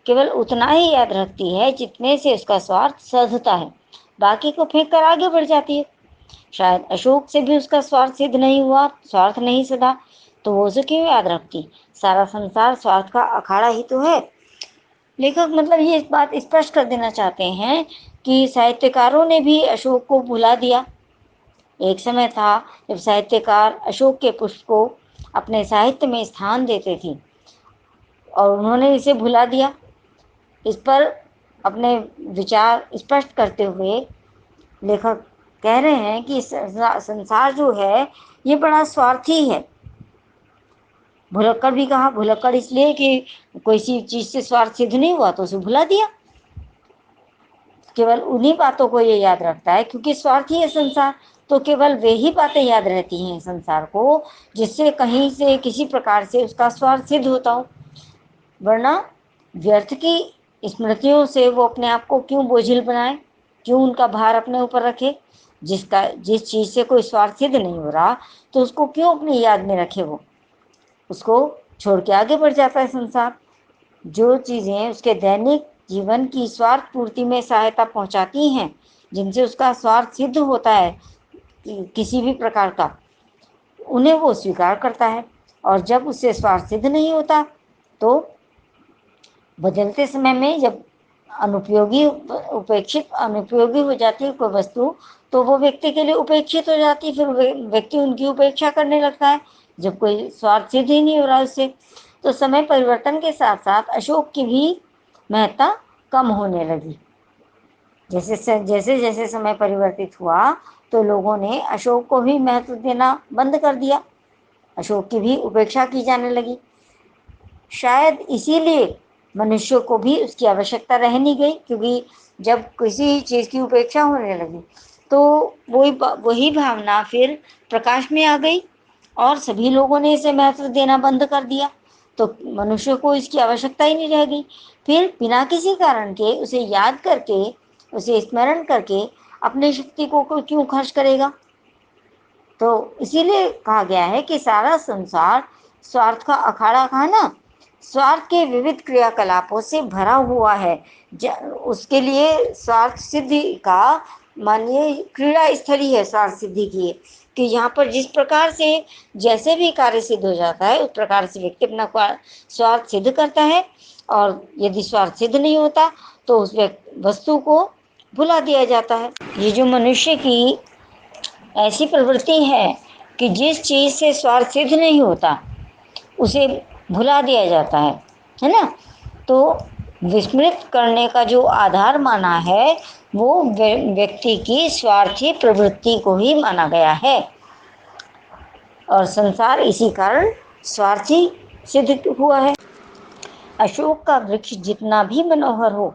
[SPEAKER 1] केवल उतना ही याद रखती है जितने से उसका स्वार्थ सधता है, बाकी को फेंक कर आगे बढ़ जाती है। शायद अशोक से भी उसका स्वार्थ सिद्ध नहीं हुआ, स्वार्थ नहीं सधा, तो वो उसे क्यों याद रखती? सारा संसार स्वार्थ का अखाड़ा ही तो है। लेखक मतलब ये इस बात स्पष्ट कर देना चाहते हैं कि साहित्यकारों ने भी अशोक को भुला दिया। एक समय था जब साहित्यकार अशोक के पुष्प को अपने साहित्य में स्थान देते थे और उन्होंने इसे भुला दिया। इस पर अपने विचार स्पष्ट करते हुए लेखक कह रहे हैं कि संसार जो है ये बड़ा स्वार्थी है। भुलक्कड़ भी कहा, भुलक्कड़ इसलिए कि कोई सी चीज से स्वार्थ सिद्ध नहीं हुआ तो उसे भुला दिया। केवल उन्हीं बातों को ये याद रखता है क्योंकि स्वार्थी है संसार, तो केवल वे ही बातें याद रहती हैं संसार को जिससे कहीं से किसी प्रकार से उसका स्वार्थ सिद्ध होता हो। वरना व्यर्थ की स्मृतियों से वो अपने आप को क्यों बोझिल बनाए, क्यों उनका भार अपने ऊपर रखे? जिस चीज से कोई स्वार्थ सिद्ध नहीं हो रहा तो उसको क्यों अपनी याद में रखे? वो उसको छोड़ के आगे बढ़ जाता है संसार। जो चीजें उसके दैनिक जीवन की स्वार्थ पूर्ति में सहायता पहुंचाती हैं, जिनसे उसका स्वार्थ सिद्ध होता है किसी भी प्रकार का, उन्हें वो स्वीकार करता है। और जब उससे स्वार्थ सिद्ध नहीं होता तो बदलते समय में जब अनुपयोगी हो जाती है कोई वस्तु, तो वो व्यक्ति के लिए उपेक्षित हो जाती है, फिर व्यक्ति उनकी उपेक्षा करने लगता है जब कोई स्वार्थ सिद्ध ही नहीं हो रहा उससे। तो समय परिवर्तन के साथ साथ अशोक की भी महत्ता कम होने लगी। जैसे जैसे समय परिवर्तित हुआ तो लोगों ने अशोक को भी महत्व देना बंद कर दिया, अशोक की भी उपेक्षा की जाने लगी। शायद इसीलिए मनुष्य को भी उसकी आवश्यकता रह नहीं गई, क्योंकि जब किसी चीज की उपेक्षा होने लगी तो वही भावना फिर प्रकाश में आ गई और सभी लोगों ने इसे महत्व देना बंद कर दिया, तो मनुष्य को इसकी आवश्यकता ही नहीं रह गई। फिर बिना किसी कारण के उसे याद करके, उसे स्मरण करके अपनी शक्ति को कोई क्यों खर्च करेगा? तो इसीलिए कहा गया है कि सारा संसार स्वार्थ का अखाड़ा, कहा ना, स्वार्थ के विविध क्रियाकलापों से भरा हुआ है। उसके लिए स्वार्थ सिद्धि का, मानिए, क्रीड़ा स्थली है स्वार्थ सिद्धि की, कि यहाँ पर जिस प्रकार से जैसे भी कार्य सिद्ध हो जाता है उस प्रकार से व्यक्ति अपना स्वार्थ सिद्ध करता है, और यदि स्वार्थ सिद्ध नहीं होता तो उस वस्तु को भुला दिया जाता है। ये जो मनुष्य की ऐसी प्रवृत्ति है कि जिस चीज से स्वार्थ सिद्ध नहीं होता उसे भुला दिया जाता है ना? तो विस्मृत करने का जो आधार माना है वो व्यक्ति की स्वार्थी प्रवृत्ति को ही माना गया है, और संसार इसी कारण स्वार्थी सिद्ध हुआ है। अशोक का वृक्ष जितना भी मनोहर हो,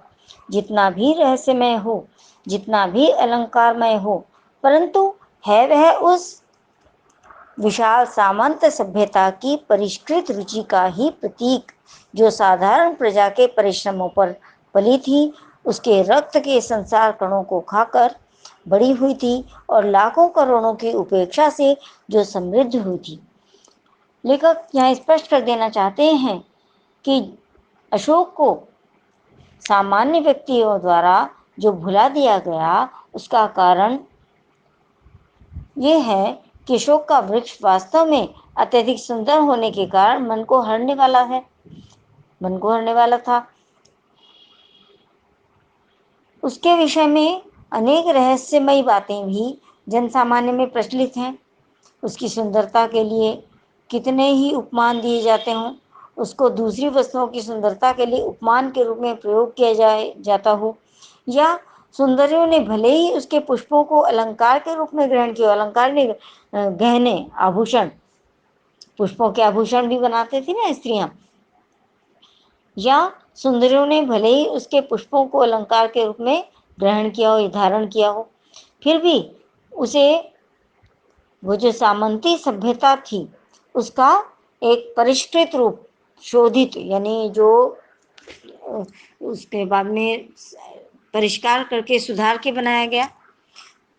[SPEAKER 1] जितना भी रहस्यमय हो, जितना भी अलंकारमय हो, परंतु है वह उस विशाल सामंत सभ्यता की परिष्कृत रुचि का ही प्रतीक, जो साधारण प्रजा के परिश्रमों पर पली थी, उसके रक्त के संसार कणों को खाकर बड़ी हुई थी और लाखों करोड़ों की उपेक्षा से जो समृद्ध हुई थी। लेखक यहाँ स्पष्ट कर देना चाहते हैं कि अशोक को सामान्य व्यक्तियों द्वारा जो भुला दिया गया उसका कारण ये है कि अशोक का वृक्ष वास्तव में अत्यधिक सुंदर होने के कारण मन को हरने वाला है, मन को हरने वाला था। उसके विषय में अनेक रहस्यमयी बातें भी जन सामान्य में प्रचलित हैं। उसकी सुंदरता के लिए कितने ही उपमान दिए जाते हों, उसको दूसरी वस्तुओं की सुंदरता के लिए उपमान के रूप में प्रयोग किया जाता हो, या सुंदरियों ने भले ही उसके पुष्पों को अलंकार के रूप में ग्रहण किया, अलंकार ने गहने आभूषण, पुष्पों के आभूषण भी बनाते थे ना स्त्रियां, या सुंदरियों ने भले ही उसके पुष्पों को अलंकार के रूप में ग्रहण किया हो, धारण किया हो, फिर भी उसे वो जो सामंती सभ्यता थी उसका एक परिष्कृत रूप, शोधित, यानी जो उसके बाद में परिष्कार करके सुधार के बनाया गया,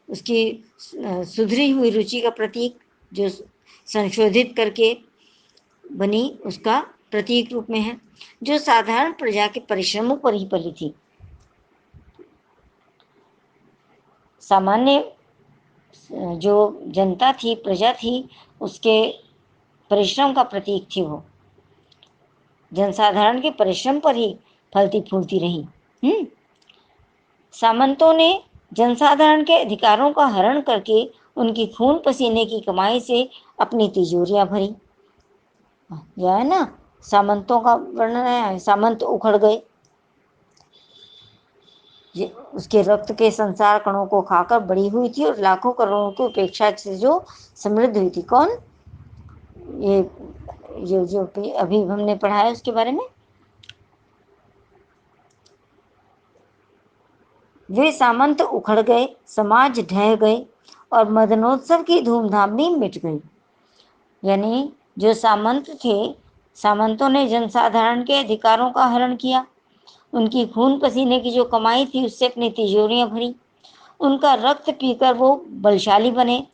[SPEAKER 1] उसकी सुधरी हुई रुचि का प्रतीक जो संशोधित करके बनी उसका प्रतीक रूप में है, जो साधारण प्रजा के परिश्रमों पर ही पली थी। सामान्य जो जनता थी, प्रजा थी, उसके परिश्रम का प्रतीक थी वो। जनसाधारण के परिश्रम पर ही फलती फूलती रही। सामंतों ने जनसाधारण के अधिकारों का हरण करके उनकी खून पसीने की कमाई से अपनी तिजोरियां भरी। यह है ना, सामंतों का वर्णन है। सामंत उखड़ गए, उसके रक्त के संसार कणों को खाकर बड़ी हुई थी और लाखों करोड़ों की उपेक्षा से जो समृद्ध हुई थी। कौन? ये जो अभी हमने पढ़ा है उसके बारे में। वे सामंत उखड़ गए, समाज ढह गए और मदनोत्सव की धूमधाम भी मिट गई। यानी जो सामंत थे, सामंतों ने जनसाधारण के अधिकारों का हरण किया, उनकी खून पसीने की जो कमाई थी उससे अपनी तिजोरियां भरी, उनका रक्त पीकर वो बलशाली बने।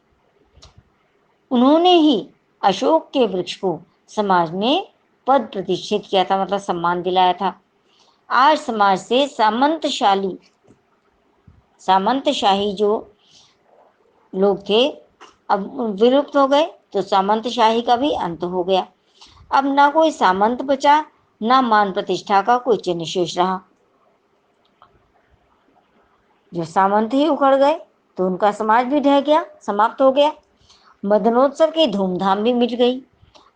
[SPEAKER 1] उन्होंने ही अशोक के वृक्ष को समाज में पद प्रतिष्ठित किया था, मतलब सम्मान दिलाया था। आज समाज से सामंतशाही जो लोग थे अब विलुप्त हो गए, तो सामंतशाही का भी अंत हो गया। अब ना कोई सामंत बचा, ना मान प्रतिष्ठा का कोई चिन्ह शेष रहा। जो सामंत ही उखड़ गए तो उनका समाज भी ढह गया, समाप्त हो गया। मदनोत्सव की धूमधाम भी मिट गई।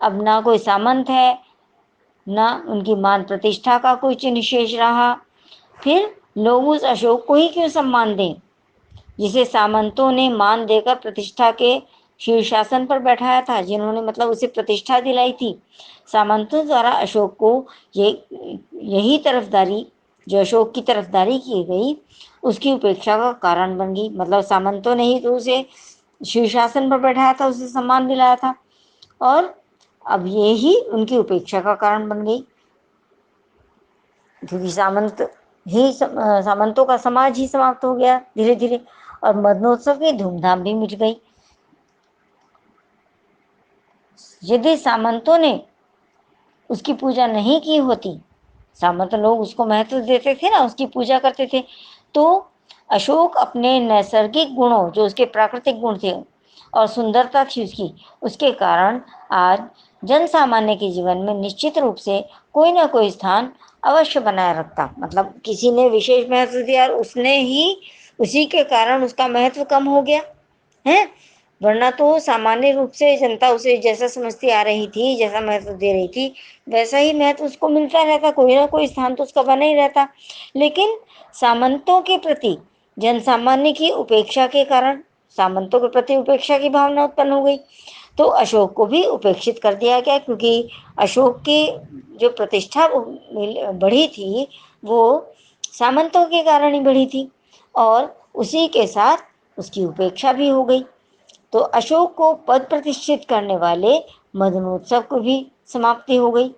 [SPEAKER 1] अब ना कोई सामंत है, ना उनकी मान प्रतिष्ठा का कोई चिन्ह शेष रहा। फिर लोग उस अशोक को ही क्यों सम्मान दें, जिसे सामंतों ने मान देकर प्रतिष्ठा के शीर्षासन पर बैठाया था, जिन्होंने मतलब उसे प्रतिष्ठा दिलाई थी। सामंतों द्वारा अशोक को ये यही तरफदारी, जो अशोक की तरफदारी की गई, उसकी उपेक्षा का कारण बन गई। मतलब सामंतों ने ही तो उसे शीर्षासन पर बैठाया था, उसे सम्मान दिलाया था, और अब ये ही उनकी उपेक्षा का कारण बन गई, क्योंकि सामंतों का समाज ही समाप्त हो गया धीरे धीरे, और मदनोत्सव की धूमधाम भी मिट गई। यदि सामंतों ने उसकी पूजा नहीं की होती, सामंत लोग उसको महत्व देते थे ना, उसकी पूजा करते थे, तो अशोक अपने नैसर्गिक गुणों, जो उसके प्राकृतिक गुण थे और सुंदरता थी उसकी, उसके कारण आज जन सामान्य के जीवन में निश्चित रूप से कोई ना कोई स्थान अवश्य बनाए रखता। मतलब किसी ने विशेष महत्व दिया और उसने ही, उसी के कारण उसका महत्व कम हो गया है। वरना तो सामान्य रूप से जनता उसे जैसा समझती आ रही थी, जैसा महत्व दे रही थी, वैसा ही महत्व उसको मिलता रहता, कोई ना कोई स्थान तो उसका बना ही रहता। लेकिन सामंतों के प्रति जन सामान्य की उपेक्षा के कारण सामंतों के प्रति उपेक्षा की भावना उत्पन्न हो गई, तो अशोक को भी उपेक्षित कर दिया गया, क्योंकि अशोक की जो प्रतिष्ठा बढ़ी थी वो सामंतों के कारण ही बढ़ी थी, और उसी के साथ उसकी उपेक्षा भी हो गई। तो अशोक को पद प्रतिष्ठित करने वाले मदनोत्सव को भी समाप्ति हो गई।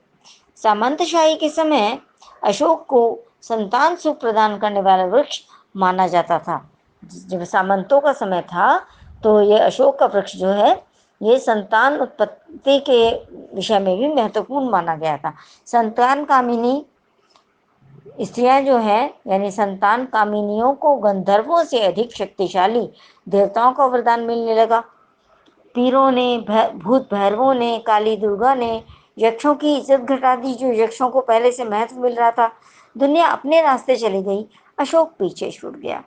[SPEAKER 1] सामंतशाही के समय अशोक को संतान सुख प्रदान करने वाला वृक्ष माना जाता था। जब सामंतों का समय था तो ये अशोक का वृक्ष जो है, ये संतान उत्पत्ति के विषय में भी महत्वपूर्ण माना गया था। संतान कामिनी स्त्रियां जो हैं, यानी संतान कामिनियों को गंधर्वों से अधिक शक्तिशाली देवताओं का वरदान मिलने लगा। पीरों ने, भूत भैरवों ने, काली दुर्गा ने यक्षों की इज्जत घटा दी। जो यक्षों को पहले से महत्व मिल रहा था, दुनिया अपने रास्ते चली गई, अशोक पीछे छूट गया।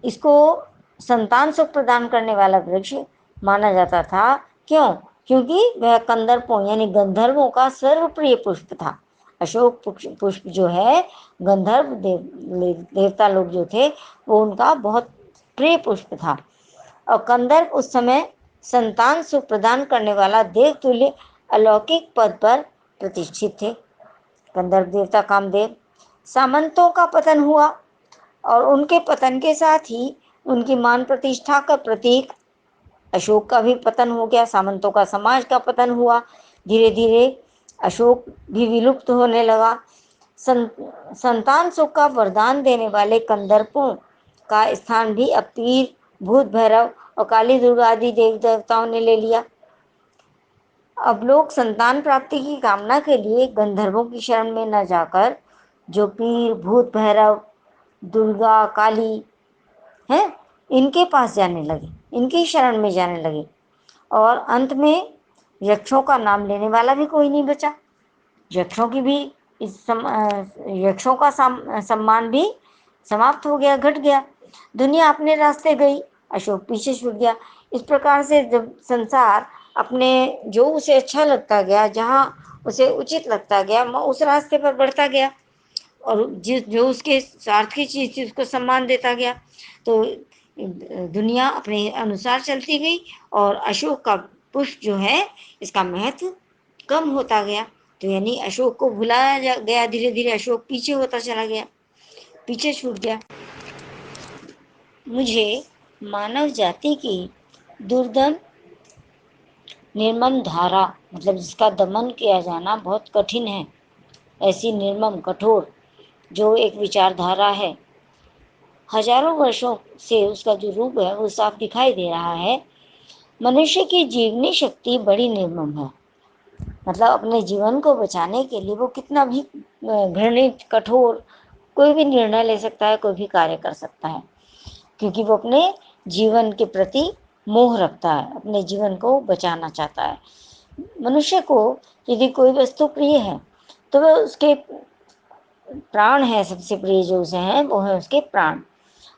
[SPEAKER 1] इसको संतान सुख प्रदान करने वाला वृक्ष माना जाता था। क्यों? क्योंकि वह कंदर्पों यानी गंधर्वों का सर्वप्रिय पुष्प था। अशोक पुष्प जो है, गंधर्व देवता लोग जो थे, वो उनका बहुत प्रिय पुष्प था। और कंदर्प उस समय संतान सुख प्रदान करने वाला देवतुल्य अलौकिक पद पर प्रतिष्ठित थे। कंदर्प देवता कामदेव। सामंतों का पतन हुआ और उनके पतन के साथ ही उनकी मान प्रतिष्ठा का प्रतीक अशोक का भी पतन हो गया। सामंतों का समाज का पतन हुआ, धीरे धीरे अशोक भी विलुप्त होने लगा। संतान सुख का वरदान देने वाले कंदर्पों का स्थान भी अब पीर, भूत भैरव और काली दुर्गा आदि देव देवताओं ने ले लिया। अब लोग संतान प्राप्ति की कामना के लिए गंधर्वों की शरण में न जाकर जो पीर, भूत, भैरव, दुर्गा, काली हैं, इनके पास जाने लगे, इनकी शरण में जाने लगे। और अंत में यक्षों का नाम लेने वाला भी कोई नहीं बचा। यक्षों की भी यक्षों का सम्मान भी समाप्त हो गया, घट गया। दुनिया अपने रास्ते गई, अशोक पीछे छूट गया। इस प्रकार से जब संसार अपने जो उसे अच्छा लगता गया, जहाँ उसे उचित लगता गया, उस रास्ते पर बढ़ता गया और जो उसके स्वार्थ की चीज़ थी उसको सम्मान देता गया। तो दुनिया अपने अनुसार चलती गई और अशोक का पुष्प जो है इसका महत्व कम होता गया। तो यानी अशोक को भुलाया गया, धीरे धीरे अशोक पीछे होता चला गया, पीछे छूट गया। मुझे मानव जाति की दुर्दम निर्मम धारा, मतलब जिसका दमन किया जाना बहुत कठिन है, ऐसी निर्मम कठोर जो एक विचारधारा है, हजारों वर्षों से उसका जो रूप है वो साफ दिखाई दे रहा है। मनुष्य की जीवनी शक्ति बड़ी निर्मम है। मतलब अपने जीवन को बचाने के लिए वो कितना भी घृणित, कठोर कोई भी निर्णय ले सकता है, कोई भी कार्य कर सकता है, क्योंकि वो अपने जीवन के प्रति मोह रखता है, अपने जीवन को बचाना चाहता है। मनुष्य को यदि कोई वस्तु प्रिय है तो वह उसके प्राण है, सबसे प्रिय जो उसे हैं वो है उसके प्राण।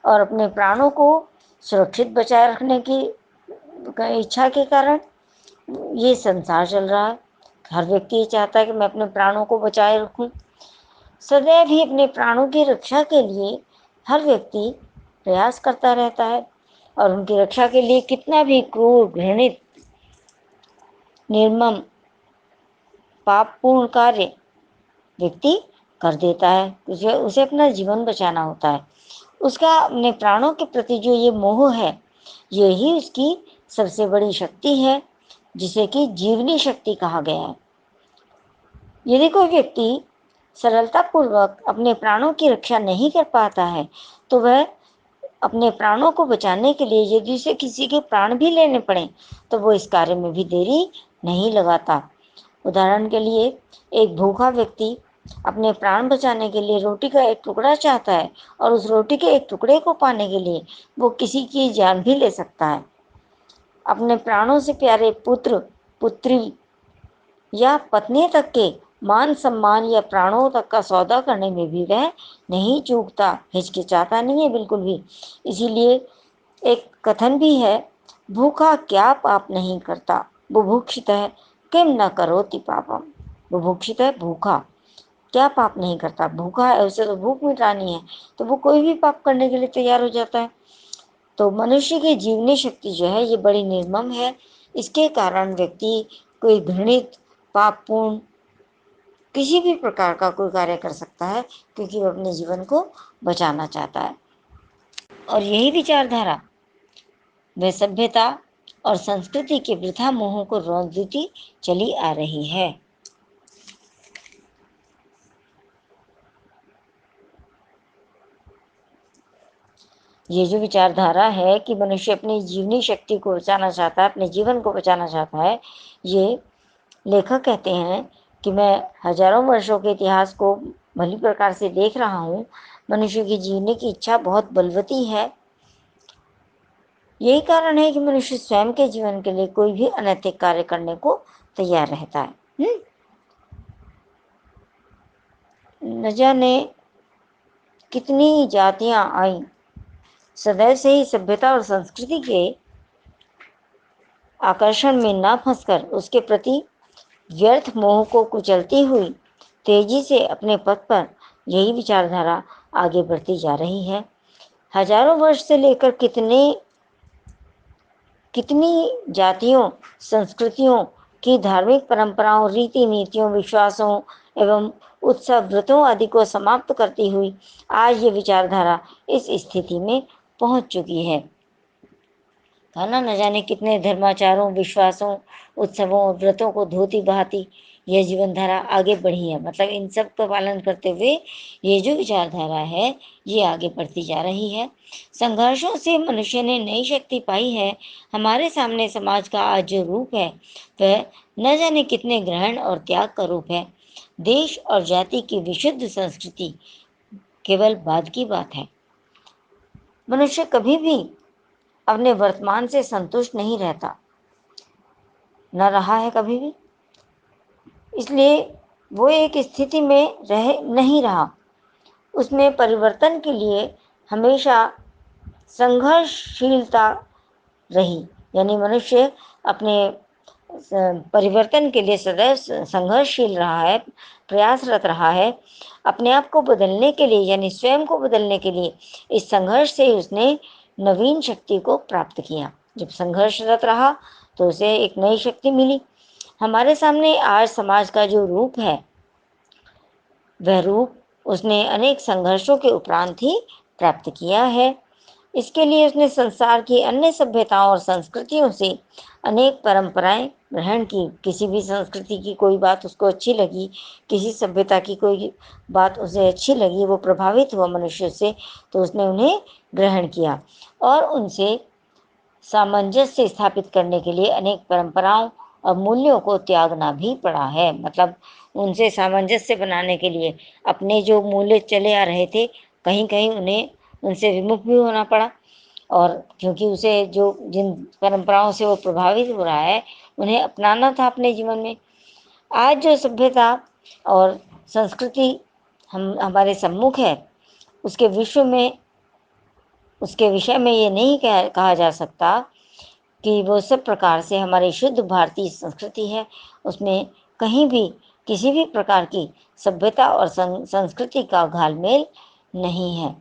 [SPEAKER 1] और अपने प्राणों को सुरक्षित बचाए रखने की इच्छा के कारण ये संसार चल रहा है। हर व्यक्ति ये चाहता है कि मैं अपने प्राणों को बचाए रखूं। सदैव ही अपने प्राणों की रक्षा के लिए हर व्यक्ति प्रयास करता रहता है और उनकी रक्षा के लिए कितना भी क्रूर, घृणित, निर्मम, पापपूर्ण कार्य व्यक्ति कर देता है। उसे अपना जीवन बचाना होता है। उसका अपने प्राणों के प्रति जो ये मोह है, यही उसकी सबसे बड़ी शक्ति है, जिसे कि जीवनी शक्ति कहा गया है। यदि कोई व्यक्ति सरलतापूर्वक अपने प्राणों की रक्षा नहीं कर पाता है तो वह अपने प्राणों को बचाने के लिए यदि उसे किसी के प्राण भी लेने पड़े तो वो इस कार्य में भी देरी नहीं लगाता। उदाहरण के लिए एक भूखा व्यक्ति अपने प्राण बचाने के लिए रोटी का एक टुकड़ा चाहता है और उस रोटी के एक टुकड़े को पाने के लिए वो किसी की जान भी ले सकता है। अपने प्राणों से प्यारे पुत्र, पुत्री या पत्नी तक के मान सम्मान या प्राणों तक का सौदा करने में भी वह नहीं चूकता, हिचकिचाता नहीं है बिल्कुल भी। इसीलिए एक कथन भी है, भूखा क्या पाप नहीं करता, बुभुक्षितः किम न करोति पापम। बुभुक्षितः भूखा क्या पाप नहीं करता, भूखा है उसे तो भूख मिटानी है, तो वो कोई भी पाप करने के लिए तैयार हो जाता है। तो मनुष्य की जीवनी शक्ति जो है ये बड़ी निर्मम है। इसके कारण व्यक्ति कोई घृणित, पापपूर्ण किसी भी प्रकार का कोई कार्य कर सकता है, क्योंकि वो अपने जीवन को बचाना चाहता है। और यही विचारधारा वह सभ्यता और संस्कृति के वृथा मोह को रोकती चली आ रही है। ये जो विचारधारा है कि मनुष्य अपनी जीवनी शक्ति को बचाना चाहता है, अपने जीवन को बचाना चाहता है, ये लेखक कहते हैं कि मैं हजारों वर्षों के इतिहास को भली प्रकार से देख रहा हूँ। मनुष्य की जीने की इच्छा बहुत बलवती है। यही कारण है कि मनुष्य स्वयं के जीवन के लिए कोई भी अनैतिक कार्य करने को तैयार रहता है। न जाने कितनी जातियां आई, सदैव से ही सभ्यता और संस्कृति के आकर्षण में न फंसकर उसके प्रति व्यर्थ मोह को कुचलती हुई तेजी से अपने पथ पर यही विचारधारा आगे बढ़ती जा रही है। हजारों वर्ष से लेकर कितनी जातियों, संस्कृतियों की धार्मिक परंपराओं, रीति नीतियों, विश्वासों एवं उत्सव, व्रतों आदि को समाप्त करती हुई आज ये विचारधारा इस स्थिति में पहुंच चुकी है। न जाने कितने धर्माचारों, विश्वासों, उत्सवों और व्रतों को धोती बहाती यह जीवन धारा आगे बढ़ी है। मतलब इन सब का पालन करते हुए ये जो विचारधारा है ये आगे बढ़ती जा रही है। संघर्षों से मनुष्य ने नई शक्ति पाई है। हमारे सामने समाज का आज जो रूप है वह न जाने कितने ग्रहण और त्याग का रूप है। देश और जाति की विशुद्ध संस्कृति केवल बाद की बात है। मनुष्य कभी भी अपने वर्तमान से संतुष्ट नहीं रहता, न रहा है कभी भी। इसलिए वो एक स्थिति में रह नहीं रहा, उसमें परिवर्तन के लिए हमेशा संघर्षशीलता रही। यानी मनुष्य अपने परिवर्तन के लिए सदैव संघर्षशील रहा है, प्रयासरत रहा है। अपने आप को बदलने के लिए यानी स्वयं को बदलने के लिए इस संघर्ष से उसने नवीन शक्ति को प्राप्त किया। जब संघर्षरत रहा तो उसे एक नई शक्ति मिली। हमारे सामने आज समाज का जो रूप है वह रूप उसने अनेक संघर्षों के उपरांत ही प्राप्त किया है। इसके लिए उसने संसार की अन्य सभ्यताओं और संस्कृतियों से अनेक परंपराएं ग्रहण की। किसी भी संस्कृति की कोई बात उसको अच्छी लगी, किसी सभ्यता की कोई बात उसे अच्छी लगी, वो प्रभावित हुआ मनुष्य से, तो उसने उन्हें ग्रहण किया और उनसे सामंजस्य स्थापित करने के लिए अनेक परंपराओं और मूल्यों को त्यागना भी पड़ा है। मतलब उनसे सामंजस्य बनाने के लिए अपने जो मूल्य चले आ रहे थे कहीं कहीं उन्हें उनसे विमुख भी होना पड़ा। और क्योंकि उसे जो जिन परंपराओं से वो प्रभावित हो रहा है उन्हें अपनाना था अपने जीवन में। आज जो सभ्यता और संस्कृति हम हमारे सम्मुख है उसके विश्व में उसके विषय में ये नहीं कहा जा सकता कि वो सब प्रकार से हमारी शुद्ध भारतीय संस्कृति है। उसमें कहीं भी किसी भी प्रकार की सभ्यता और संस्कृति का घालमेल नहीं है।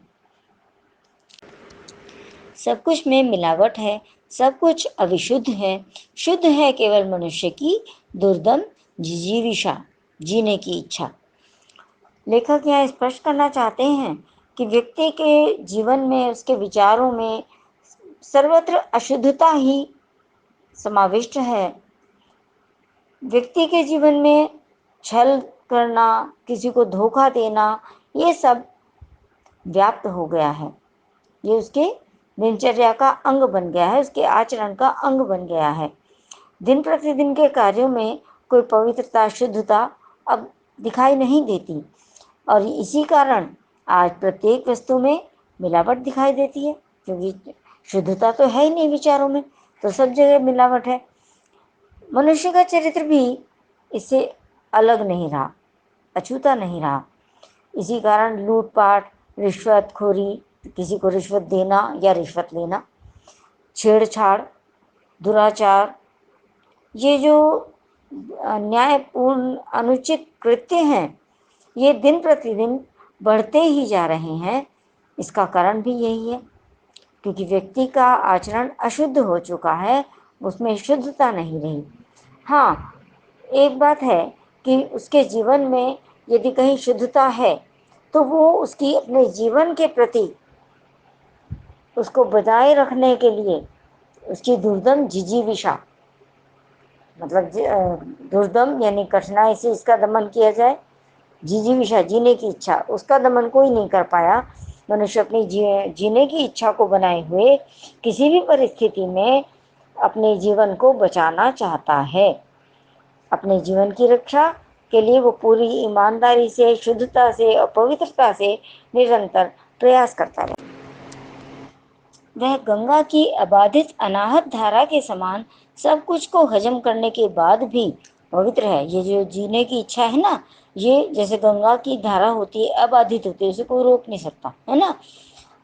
[SPEAKER 1] सब कुछ में मिलावट है, सब कुछ अविशुद्ध है। शुद्ध है केवल मनुष्य की दुर्दम जिजीविषा, जीने की इच्छा। लेखक यहाँ स्पष्ट करना चाहते हैं कि व्यक्ति के जीवन में, उसके विचारों में सर्वत्र अशुद्धता ही समाविष्ट है। व्यक्ति के जीवन में छल करना, किसी को धोखा देना, ये सब व्याप्त हो गया है। ये उसके दिनचर्या का अंग बन गया है, उसके आचरण का अंग बन गया है। दिन प्रतिदिन के कार्यों में कोई पवित्रता, शुद्धता अब दिखाई नहीं देती और इसी कारण आज प्रत्येक वस्तु में मिलावट दिखाई देती है, क्योंकि शुद्धता तो है ही नहीं विचारों में, तो सब जगह मिलावट है। मनुष्य का चरित्र भी इससे अलग नहीं रहा, अछूता नहीं रहा। इसी कारण लूटपाट, रिश्वतखोरी, किसी को रिश्वत देना या रिश्वत लेना, छेड़छाड़, दुराचार, ये जो अन्यायपूर्ण अनुचित कृत्य हैं ये दिन प्रतिदिन बढ़ते ही जा रहे हैं। इसका कारण भी यही है, क्योंकि व्यक्ति का आचरण अशुद्ध हो चुका है, उसमें शुद्धता नहीं रही। हाँ, एक बात है कि उसके जीवन में यदि कहीं शुद्धता है तो वो उसकी अपने जीवन के प्रति उसको बचाए रखने के लिए उसकी दुर्दम जिजीविषा, मतलब दुर्दम यानी कठिनाई से इसका दमन किया जाए, जिजीविषा जीने की इच्छा, उसका दमन कोई नहीं कर पाया। मनुष्य अपनी जीने की इच्छा को बनाए हुए किसी भी परिस्थिति में अपने जीवन को बचाना चाहता है। अपने जीवन की रक्षा के लिए वो पूरी ईमानदारी से, शुद्धता से और पवित्रता से निरंतर प्रयास करता रहे। वह गंगा की अबाधित अनाहत धारा के समान सब कुछ को हजम करने के बाद भी पवित्र है। ये जो जीने की इच्छा है ना, ये जैसे गंगा की धारा होती है, अबाधित होती है, उसे कोई रोक नहीं सकता, है ना।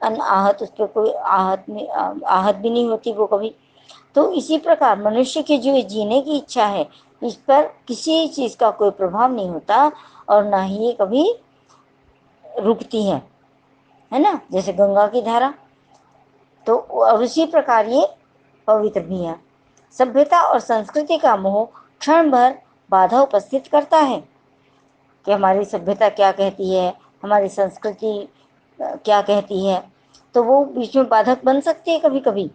[SPEAKER 1] अनाहत, उस पर कोई आहत भी नहीं होती वो कभी। तो इसी प्रकार मनुष्य की जो जीने की इच्छा है इस पर किसी चीज का कोई प्रभाव नहीं होता और ना ही ये कभी रुकती है ना, जैसे गंगा की धारा। तो उसी प्रकार ये पवित्र भी है। सभ्यता और संस्कृति का मोह क्षण भर बाधा उपस्थित करता है कि हमारी सभ्यता क्या कहती है, हमारी संस्कृति क्या कहती है, तो वो बीच में बाधक बन सकती है। कभी कभी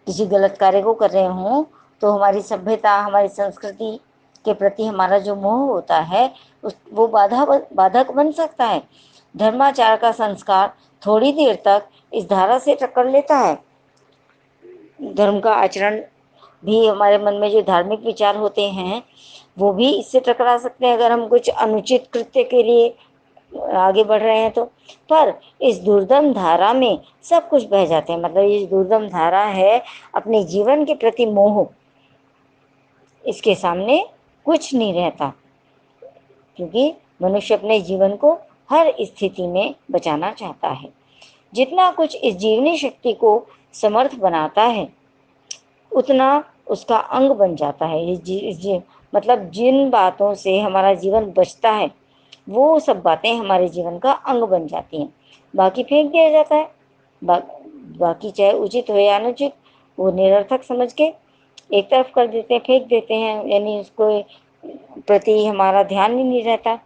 [SPEAKER 1] किसी गलत कार्य को कर रहे हों तो हमारी सभ्यता, हमारी संस्कृति के प्रति हमारा जो मोह होता है वो बाधक बन सकता है। धर्माचार का संस्कार थोड़ी देर तक इस धारा से टक्कर लेता है। धर्म का आचरण भी, हमारे मन में जो धार्मिक विचार होते हैं वो भी इससे टकरा सकते हैं अगर हम कुछ अनुचित कृत्य के लिए आगे बढ़ रहे हैं तो। पर इस दुर्दम धारा में सब कुछ बह जाते हैं। मतलब ये दुर्दम धारा है अपने जीवन के प्रति मोह, इसके सामने कुछ नहीं रहता, क्योंकि मनुष्य अपने जीवन को हर स्थिति में बचाना चाहता है। जितना कुछ इस जीवनी शक्ति को समर्थ बनाता है उतना उसका अंग बन जाता है। मतलब जिन बातों से हमारा जीवन बचता है वो सब बातें हमारे जीवन का अंग बन जाती हैं। बाकी फेंक दिया जाता है। बाकी चाहे उचित हो या अनुचित, वो निरर्थक समझ के एक तरफ कर देते हैं, फेंक देते हैं, यानी उसको प्रति हमारा ध्यान ही नहीं रहता।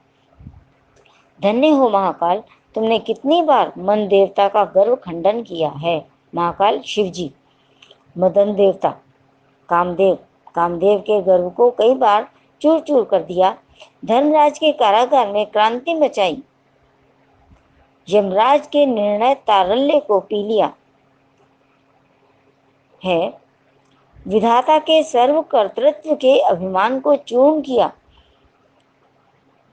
[SPEAKER 1] धन्य हो महाकाल, तुमने कितनी बार मन देवता का गर्व खंडन किया है। महाकाल शिव जी, मदन देवता कामदेव, कामदेव के गर्व को कई बार चूर चूर कर दिया। धर्मराज के कारागार में क्रांति मचाई, यमराज के निर्णय तारल्य को पी लिया है, विधाता के सर्व कर्तृत्व के अभिमान को चूर्ण किया।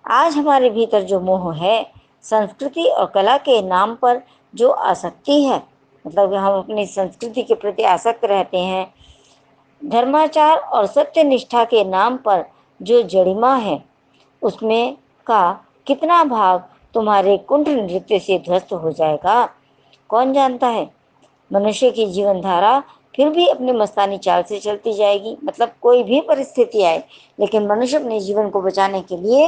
[SPEAKER 1] आज हमारे भीतर जो मोह है, संस्कृति और कला के नाम पर जो आसक्ति है, मतलब हम अपनी संस्कृति के प्रति आसक्त रहते हैं, धर्माचार और सत्य निष्ठा के नाम पर जो जड़िमा है, उसमें का कितना भाग तुम्हारे कुंठ नृत्य से ध्वस्त हो जाएगा कौन जानता है। मनुष्य की जीवन धारा फिर भी अपनी मस्तानी चाल से चलती जाएगी। मतलब कोई भी परिस्थिति आए, लेकिन मनुष्य अपने जीवन को बचाने के लिए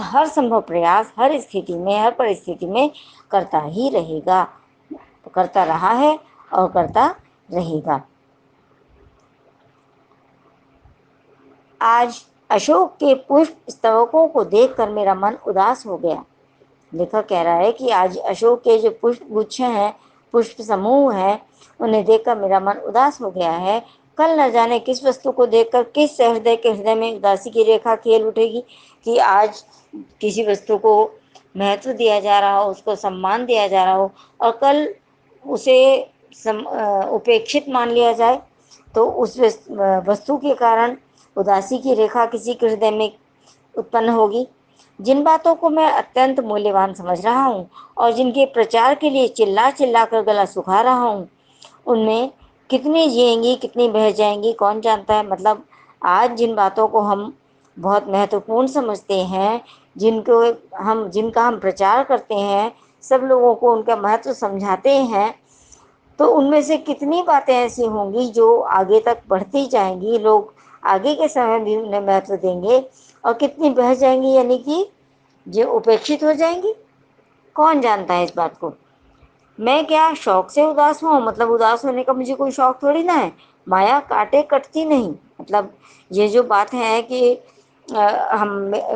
[SPEAKER 1] हर संभव प्रयास हर स्थिति में, हर परिस्थिति में करता ही रहेगा, करता रहा है और करता रहेगा। आज अशोक के पुष्प स्तवकों को देखकर मेरा मन उदास हो गया। लेखक कह रहा है कि आज अशोक के जो पुष्प गुच्छ हैं, पुष्प समूह हैं, उन्हें देखकर मेरा मन उदास हो गया है। कल न जाने किस वस्तु को देखकर किस हृदय के हृदय में उदासी की रेखा खेल उठेगी कि आज किसी वस्तु को महत्व दिया जा रहा हो, उसको सम्मान दिया जा रहा हो, और कल उसे उपेक्षित मान लिया जाए, तो उस वस्तु के कारण उदासी की रेखा किसी के हृदय में उत्पन्न होगी। जिन बातों को मैं अत्यंत मूल्यवान समझ रहा हूँ और जिनके प्रचार के लिए चिल्ला चिल्ला कर गला सुखा रहा हूँ, उनमें कितनी जिएंगी कितनी बह जाएंगी कौन जानता है। मतलब आज जिन बातों को हम बहुत महत्वपूर्ण समझते हैं, जिनका हम प्रचार करते हैं, सब लोगों को उनका महत्व समझाते हैं, तो उनमें से कितनी बातें ऐसी होंगी जो आगे तक बढ़ती जाएंगी, लोग आगे के समय भी उन्हें महत्व देंगे, और कितनी बह जाएंगी यानी कि जो उपेक्षित हो जाएंगी कौन जानता है इस बात को। मैं क्या शौक से उदास हूँ? मतलब उदास होने का मुझे कोई शौक थोड़ी ना है। माया काटे कटती नहीं। मतलब ये जो बात है कि हम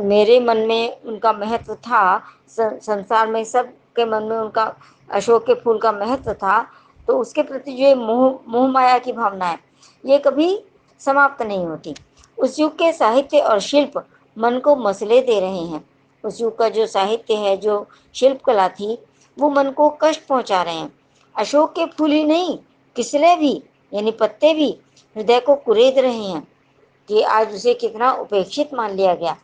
[SPEAKER 1] मेरे मन में उनका महत्व था, संसार में सब के मन में उनका अशोक के फूल का महत्व था, तो उसके प्रति जो मोह माया की भावना है, ये कभी समाप्त नहीं होती। उस युग के साहित्य और शिल्प मन को मसले दे रहे हैं। उस युग का जो साहित्य है, जो शिल्प कला थी, वो मन को कष्ट पहुंचा रहे हैं। अशोक के फूल ही नहीं, किसले भी यानी पत्ते भी हृदय को कुरेद रहे हैं कि आज उसे कितना उपेक्षित मान लिया गया।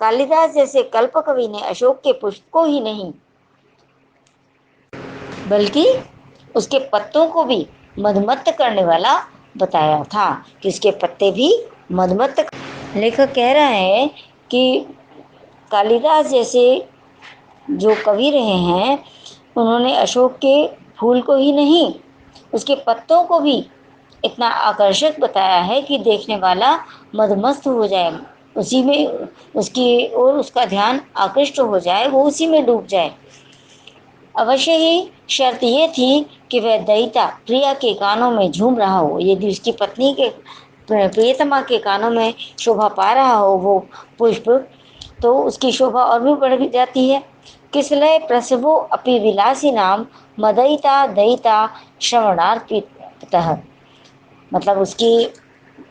[SPEAKER 1] कालिदास जैसे कल्प कवि ने अशोक के पुष्प को ही नहीं बल्कि उसके पत्तों को भी मदमत्त करने वाला बताया था कि उसके पत्ते भी मदमत्त। लेखक कह रहा है कि कालिदास जैसे जो कवि रहे हैं, उन्होंने अशोक के फूल को ही नहीं, उसके पत्तों को भी इतना आकर्षक बताया है कि देखने वाला मदमस्त हो जाए, उसी में उसकी और उसका ध्यान आकृष्ट हो जाए, वो उसी में डूब जाए। अवश्य ही शर्त ये थी कि वह दयिता प्रिया के कानों में झूम रहा हो। यदि उसकी पत्नी के प्रियतमा के कानों में शोभा पा रहा हो वो पुष्प, तो उसकी शोभा और भी बढ़ जाती है। किसलय प्रसवो अपि विलासी नाम मदयिता दयिता श्रवणार्पितः। मतलब उसकी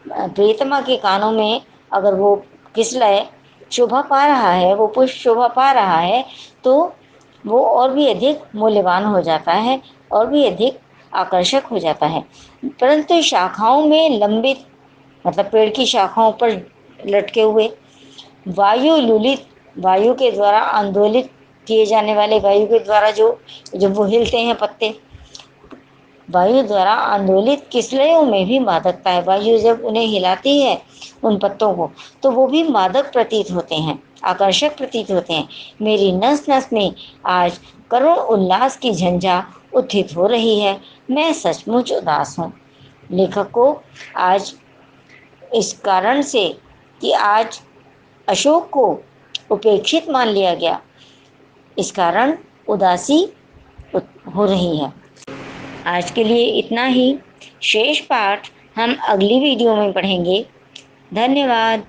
[SPEAKER 1] प्रियतमा के कानों में अगर वो किसलय शोभा पा रहा है, वो पुष्प शोभा पा रहा है, तो वो और भी अधिक मूल्यवान हो जाता है और भी अधिक आकर्षक हो जाता है। परंतु शाखाओं में लंबित, मतलब पेड़ की शाखाओं पर लटके हुए, वायु लुलित, वायु के द्वारा आंदोलित किए जाने वाले, वायु के द्वारा जो जब वो हिलते हैं पत्ते, वायु द्वारा आंदोलित किसलयों में भी मादकता है। वायु जब उन्हें हिलाती है उन पत्तों को, तो वो भी मादक प्रतीत होते हैं, आकर्षक प्रतीत होते हैं। मेरी नस नस में आज करुण उल्लास की झंझा उत्थित हो रही है। मैं सचमुच उदास हूँ। लेखक को आज इस कारण से कि आज अशोक को उपेक्षित मान लिया गया, इस कारण उदासी हो रही है। आज के लिए इतना ही। शेष पाठ हम अगली वीडियो में पढ़ेंगे। धन्यवाद।